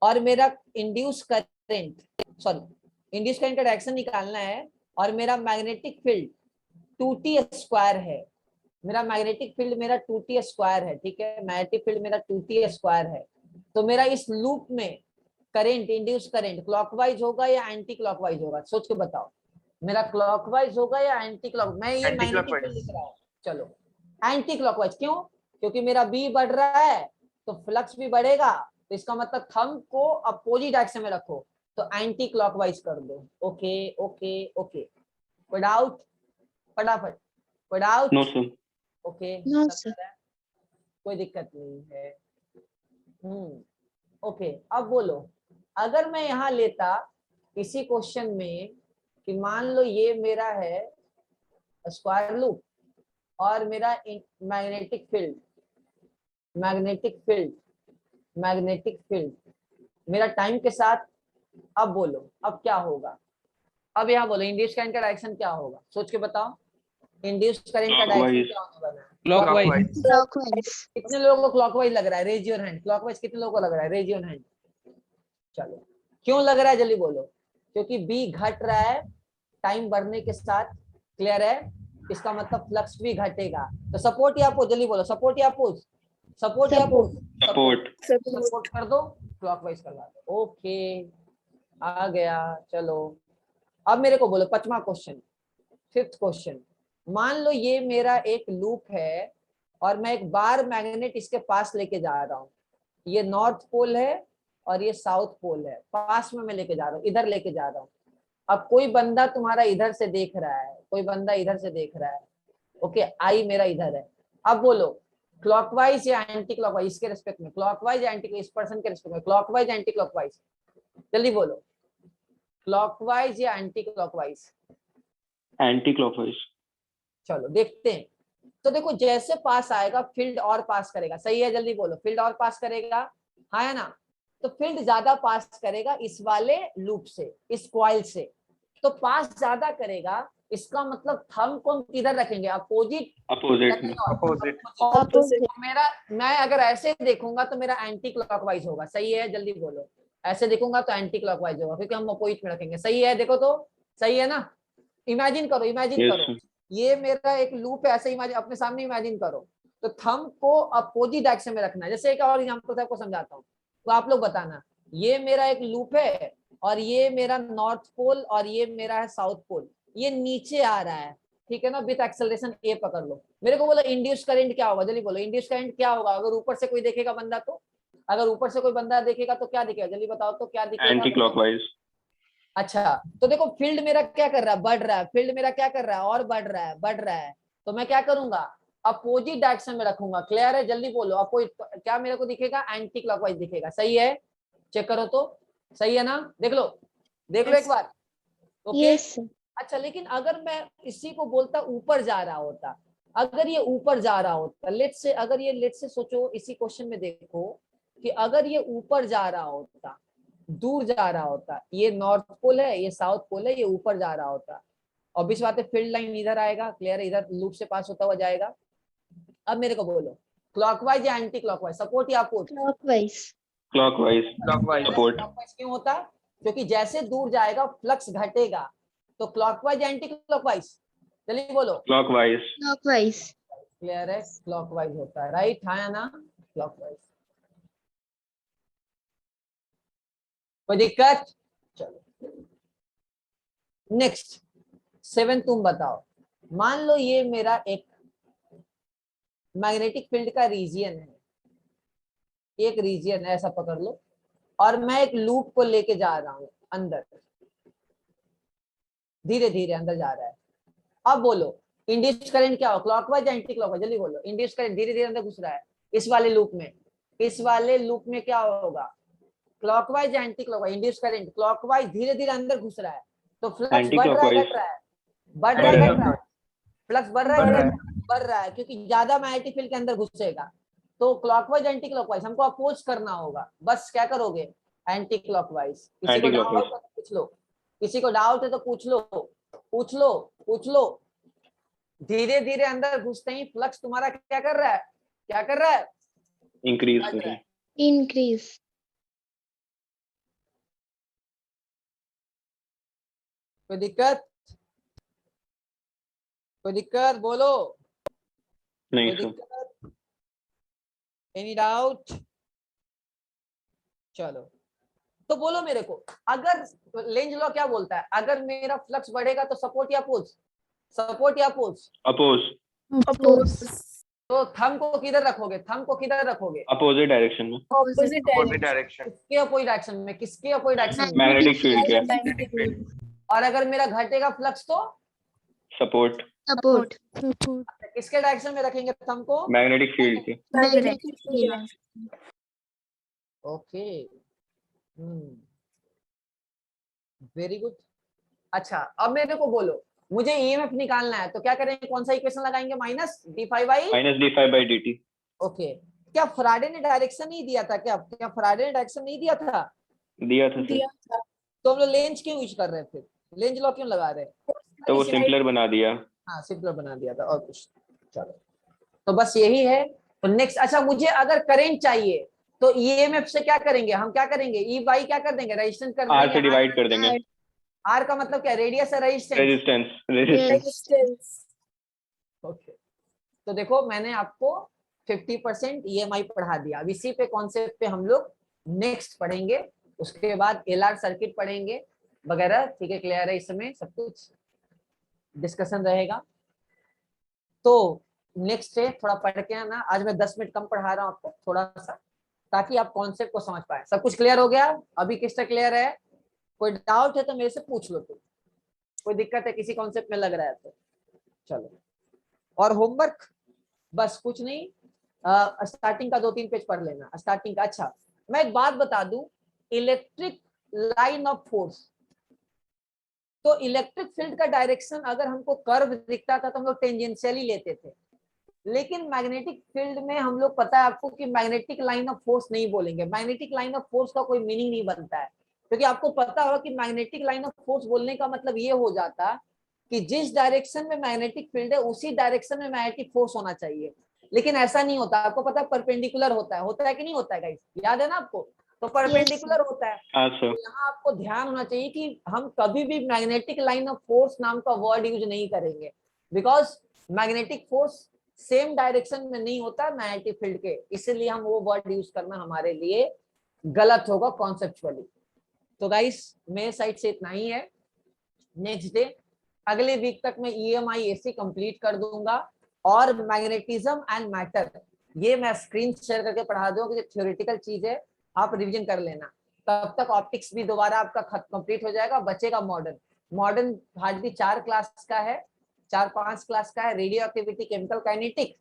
और मेरा इंड्यूस करंट का डायरेक्शन निकालना है और मेरा मैग्नेटिक फील्ड 2t स्क्वायर है। मेरा मैग्नेटिक फील्ड मेरा 2t स्क्वायर है, ठीक है? मैग्नेटिक फील्ड मेरा 2t स्क्वायर है। तो मेरा इस लूप में करंट, इंड्यूस करंट क्लॉकवाइज होगा या एंटी क्लॉकवाइज होगा? सोच के बताओ, मेरा क्लॉकवाइज होगा या एंटी क्लॉक? मैं ये मैग्नेटिक फील्ड लिख रहा हूँ, चलो एंटी क्लॉकवाइज। क्यों? क्योंकि मेरा बी बढ़ रहा है तो फ्लक्स भी बढ़ेगा, तो इसका मतलब थंब को अपोजिट डायरेक्शन में रखो, तो एंटी क्लॉकवाइज कर दो। ओके ओके ओके, कोई डाउट? फटाफट, कोई doubt? No sir. Okay, no sir कोई दिक्कत नहीं है। ओके, अब बोलो, अगर मैं यहाँ लेता इसी क्वेश्चन में कि मान लो ये मेरा है स्क्वायर लूप और मेरा मैग्नेटिक फील्ड मेरा टाइम के साथ, अब बोलो अब क्या होगा? अब यहाँ बोलो इंड्यूस करंट का डायरेक्शन क्या होगा? सोच के बताओ, इंड्यूस करंट का डायरेक्शन क्या होने वाला है? क्लॉकवाइज। क्लॉकवाइज कितने लोगों को क्लॉकवाइज लग रहा है? Raise your hand. क्लॉकवाइज कितने लोगों को लग रहा है? Raise your hand. चलो, क्यों लग रहा है जल्दी बोलो? क्योंकि बी घट रहा है टाइम बढ़ने के साथ, क्लियर है? इसका मतलब फ्लक्स भी घटेगा। तो सपोर्ट या अपोज? जल्दी बोलो, सपोर्ट या अपोज? सपोर्ट या अपोज? सपोर्ट। सपोर्ट कर दो, क्लॉकवाइज करवा दो। ओके, आ गया। चलो अब मेरे को बोलो पांचवा क्वेश्चन, फिफ्थ क्वेश्चन। मान लो ये मेरा एक लूप है और मैं एक बार मैग्नेट इसके पास लेके जा रहा हूँ। ये नॉर्थ पोल है और ये साउथ पोल है, पास में मैं लेके जा रहा हूँ, इधर लेके जा रहा हूँ। अब कोई बंदा तुम्हारा इधर से देख रहा है, कोई बंदा इधर से देख रहा है, ओके, आई मेरा इधर है। अब बोलो क्लॉकवाइज या एंटी क्लॉकवाइज इसके रिस्पेक्ट में? क्लॉकवाइज या एंटी, इस पर्सन के रिस्पेक्ट में क्लॉकवाइज एंटी क्लॉकवाइज? जल्दी बोलो, क्लॉकवाइज या एंटी क्लॉकवाइज? Anti clockwise. चलो देखते हैं। तो देखो जैसे पास आएगा फील्ड और पास करेगा, सही है? जल्दी बोलो, फील्ड और पास करेगा, हाँ है ना? तो फील्ड ज्यादा पास करेगा इस वाले लूप से, इस कॉइल से, तो पास ज्यादा करेगा। इसका मतलब थंब को हम किधर रखेंगे? Opposite opposite. तो मेरा, मैं अगर ऐसे देखूंगा तो मेरा एंटी क्लॉकवाइज होगा, सही है? जल्दी बोलो, ऐसे देखूंगा तो एंटी क्लॉकवाइज होगा क्योंकि हम अपोजिट में रखेंगे, सही है? देखो तो सही है ना? इमेजिन करो, यस सर। ये मेरा एक लूप है, ऐसे इमेजिन, अपने सामने इमेजिन करो, तो थंब को अपोजिट डायरेक्शन में रखना है। जैसे एक और एग्जांपल आपको समझाता हूँ, तो आप लोग बताना, ये मेरा एक लूप है और ये मेरा नॉर्थ पोल और ये मेरा है साउथ पोल, ये नीचे आ रहा है, ठीक है ना, विथ एक्सेलरेशन ए पकड़ लो। मेरे को बोलो इंड्यूस करंट क्या होगा, जल्दी बोलो इंड्यूस करंट क्या होगा अगर ऊपर से कोई देखेगा बंदा, तो अगर ऊपर से कोई बंदा देखेगा तो क्या दिखेगा, जल्दी बताओ तो क्या दिखेगा? Anti clockwise. अच्छा, तो देखो फील्ड मेरा क्या कर रहा है, बढ़ रहा है, फील्ड मेरा क्या कर रहा है और बढ़ रहा है, बढ़ रहा है, तो मैं क्या करूंगा, अपोजिट डायरेक्शन में रखूंगा। क्लियर है? जल्दी बोलो, अपोजिट क्या मेरे को दिखेगा, एंटी क्लॉकवाइज दिखेगा। सही है? चेक करो तो, सही है ना? देख लो, देख लो एक बार। ओके। अच्छा, लेकिन अगर मैं इसी को बोलता ऊपर जा रहा होता, अगर ये ऊपर जा रहा होता, लेट्स से, अगर ये लेट्स से सोचो, इसी क्वेश्चन में देखो कि अगर ये ऊपर जा रहा होता, दूर जा रहा होता, ये नॉर्थ पोल है, ये साउथ पोल है, ये ऊपर जा रहा होता, ऑब्वियस बात है फील्ड लाइन इधर आएगा, क्लियर है, इधर लूप से पास होता हुआ जाएगा। अब मेरे को बोलो क्लॉकवाइज या एंटी क्लॉकवाइज, सपोर्ट या oppose? Clockwise. Clockwise. Clockwise. Support. Clockwise क्यों होता? क्योंकि जैसे दूर जाएगा फ्लक्स घटेगा, तो क्लॉकवाइज या एंटी क्लॉकवाइज, चलिए बोलो। क्लॉकवाइज। क्लॉकवाइज। क्लियर है? क्लॉकवाइज होता है, राइट, हाँ या ना? क्लॉकवाइज। कोई दिक्कत? चलो नेक्स्ट 7 तुम बताओ। मान लो ये मेरा एक मैग्नेटिक फील्ड का रीजियन है, एक रीजियन है, ऐसा पकड़ लो, और मैं एक लूप को लेके जा रहा हूं अंदर, धीरे धीरे अंदर जा रहा है। अब बोलो इंड्यूस्ड करंट क्या हो, क्लॉकवाइज या एंटी क्लॉकवाइज, जल्दी बोलो। इंड्यूस्ड करंट धीरे धीरे अंदर घुस रहा है इस वाले लूप में, इस वाले लूप में क्या होगा, क्लॉकवाइज या anti clockwise? Induced current clockwise धीरे धीरे अंदर घुस रहा है, तो फ्लक्स बढ़ रहा है घट रहा है, बढ़ रहा है घट रहा है, फ्लक्स बढ़ रहा है बढ़ रहा है, क्योंकि ज्यादा मैग्नेटिक फील्ड के अंदर घुसेगा। तो क्लॉकवाइज एंटी क्लॉकवाइज हमको अपोज करना होगा, बस क्या करोगे, एंटी क्लॉकवाइज। किसी को डाउट है तो पूछ लो, किसी को डाउट है तो पूछ लो, पूछ लो, पूछ लो। धीरे धीरे अंदर घुसते ही फ्लक्स तुम्हारा क्या कर रहा है, क्या कर रहा है, इंक्रीज बढ़ कर रहा रहे है। हैं। इंक्रीज। कोई दिक्कत? कोई दिक्कत बोलो, नहीं कोई सर। दिक्कत? Any doubt? चलो तो बोलो मेरे को, अगर लेंज लॉ क्या बोलता है, अगर मेरा फ्लक्स बढ़ेगा तो सपोर्ट या अपोज, सपोर्ट या अपोज? अपोज। अपोज। तो थंब को किधर रखोगे, थंब को किधर रखोगे, अपोजिट डायरेक्शन में। Opposite direction. डायरेक्शन। किसके अपोजिट डायरेक्शन में, किसके अपोजिट डायरेक्शन में? मैग्नेटिक फील्ड के। और अगर मेरा घटेगा फ्लक्स तो सपोर्ट। सपोर्ट। किसके डायरेक्शन में रखेंगे थंब को? मैग्नेटिक फील्ड के। Magnetic field. Okay, very good. अच्छा, अब मेरे को बोलो, मुझे ईएमएफ निकालना है, तो क्या करेंगे, कौन सा इक्वेशन लगाएंगे, minus d5 by? Minus d5/dt। Okay, क्या फ्राडे ने डायरेक्शन नहीं दिया था, क्या क्या फ्राडे ने डायरेक्शन नहीं दिया था? दिया था सर। दिया था। तो हम लोग लेंज क्यों यूज कर रहे हैं, फिर लेंज लॉ क्यों लगा रहे हैं? तो वो सिंपलर बना दिया। हाँ, सिंपलर बना दिया था, और कुछ। चलो तो बस यही है। तो नेक्स्ट, अच्छा मुझे अगर करंट चाहिए तो ईएमएफ से क्या करेंगे, हम क्या करेंगे, ई बाई क्या कर देंगे, रेजिस्टेंस कर आर से देंगे। डिवाइड कर देंगे। आर का मतलब क्या, रेडियस है, रेजिस्टेंस? रेजिस्टेंस। रेजिस्टेंस। ओके, तो देखो मैंने आपको 50% ईएमआई पढ़ा दिया। अब इसी पे कॉन्सेप्ट पे हम लोग नेक्स्ट पढ़ेंगे, उसके बाद एलआर सर्किट पढ़ेंगे वगैरह, ठीक है, क्लियर है, इस समय सब कुछ डिस्कशन रहेगा। तो नेक्स्ट है, थोड़ा पढ़ के आना, आज मैं 10 मिनट कम पढ़ा रहा हूँ आपको थोड़ा सा, ताकि आप कॉन्सेप्ट को समझ पाए। सब कुछ क्लियर हो गया? अभी किसका क्लियर है? कोई डाउट है तो मेरे से पूछ लो, तुम कोई दिक्कत है किसी कॉन्सेप्ट में लग रहा है तो। चलो, और होमवर्क बस कुछ नहीं, स्टार्टिंग का 2-3 पेज पढ़ लेना, स्टार्टिंग का। अच्छा, मैं एक बात बता दूं, इलेक्ट्रिक लाइन ऑफ फोर्स, तो इलेक्ट्रिक फील्ड का डायरेक्शन अगर हमको कर्व दिखता था तो हम लोग टेंजेंशियली लेते थे, लेकिन मैग्नेटिक फील्ड में हम लोग, पता है आपको कि मैग्नेटिक लाइन ऑफ फोर्स नहीं बोलेंगे, मैग्नेटिक लाइन ऑफ फोर्स का कोई मीनिंग नहीं बनता है, क्योंकि आपको पता होगा कि मैग्नेटिक लाइन ऑफ फोर्स बोलने का मतलब ये हो जाता कि जिस डायरेक्शन में मैग्नेटिक फील्ड है उसी डायरेक्शन में मैग्नेटिक फोर्स होना चाहिए, लेकिन ऐसा नहीं होता। आपको पता है परपेंडिकुलर होता है कि नहीं होता है गाइस, याद है ना आपको? तो परपेंडिकुलर होता है। हाँ तो सर। यहाँ आपको ध्यान होना चाहिए कि हम कभी भी मैग्नेटिक लाइन ऑफ फोर्स नाम का वर्ड यूज नहीं करेंगे, because magnetic force same direction में नहीं होता मैग्नेटिक फील्ड के, इसलिए हम वो वर्ड यूज करना हमारे लिए गलत होगा कॉन्सेप्चुअली। तो गाइस मेरे साइड से इतना ही है। नेक्स्ट डे अगले वीक तक मैं EMI AC कंप्लीट कर दूंगा, और मैग्नेटिज्म एंड मैटर ये मैं स्क्रीन शेयर करके पढ़ा दूंगा, कि थ्योरेटिकल चीज है आप रिवीजन कर लेना। तब तक ऑप्टिक्स भी दोबारा आपका कंप्लीट हो जाएगा, बचेगा मॉडर्न। मॉडर्न हार्डली 4 क्लास का है, 4-5 क्लास का है, radio activity, chemical kinetic,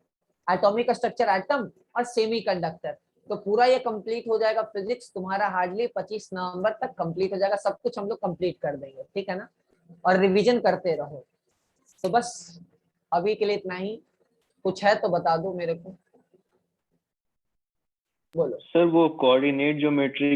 atomic structure atom और सेमीकंडक्टर। तो पूरा ये कंप्लीट हो जाएगा। फिजिक्स तुम्हारा हार्डली 25 नवंबर तक कंप्लीट हो जाएगा, सब कुछ हम लोग कंप्लीट कर देंगे, ठीक है ना। और रिवीजन करते रहो। तो बस अभी के लिए इतना ही, कुछ है तो बता दो मेरे को, बोलो। सर वो कोऑर्डिनेट ज्योमेट्री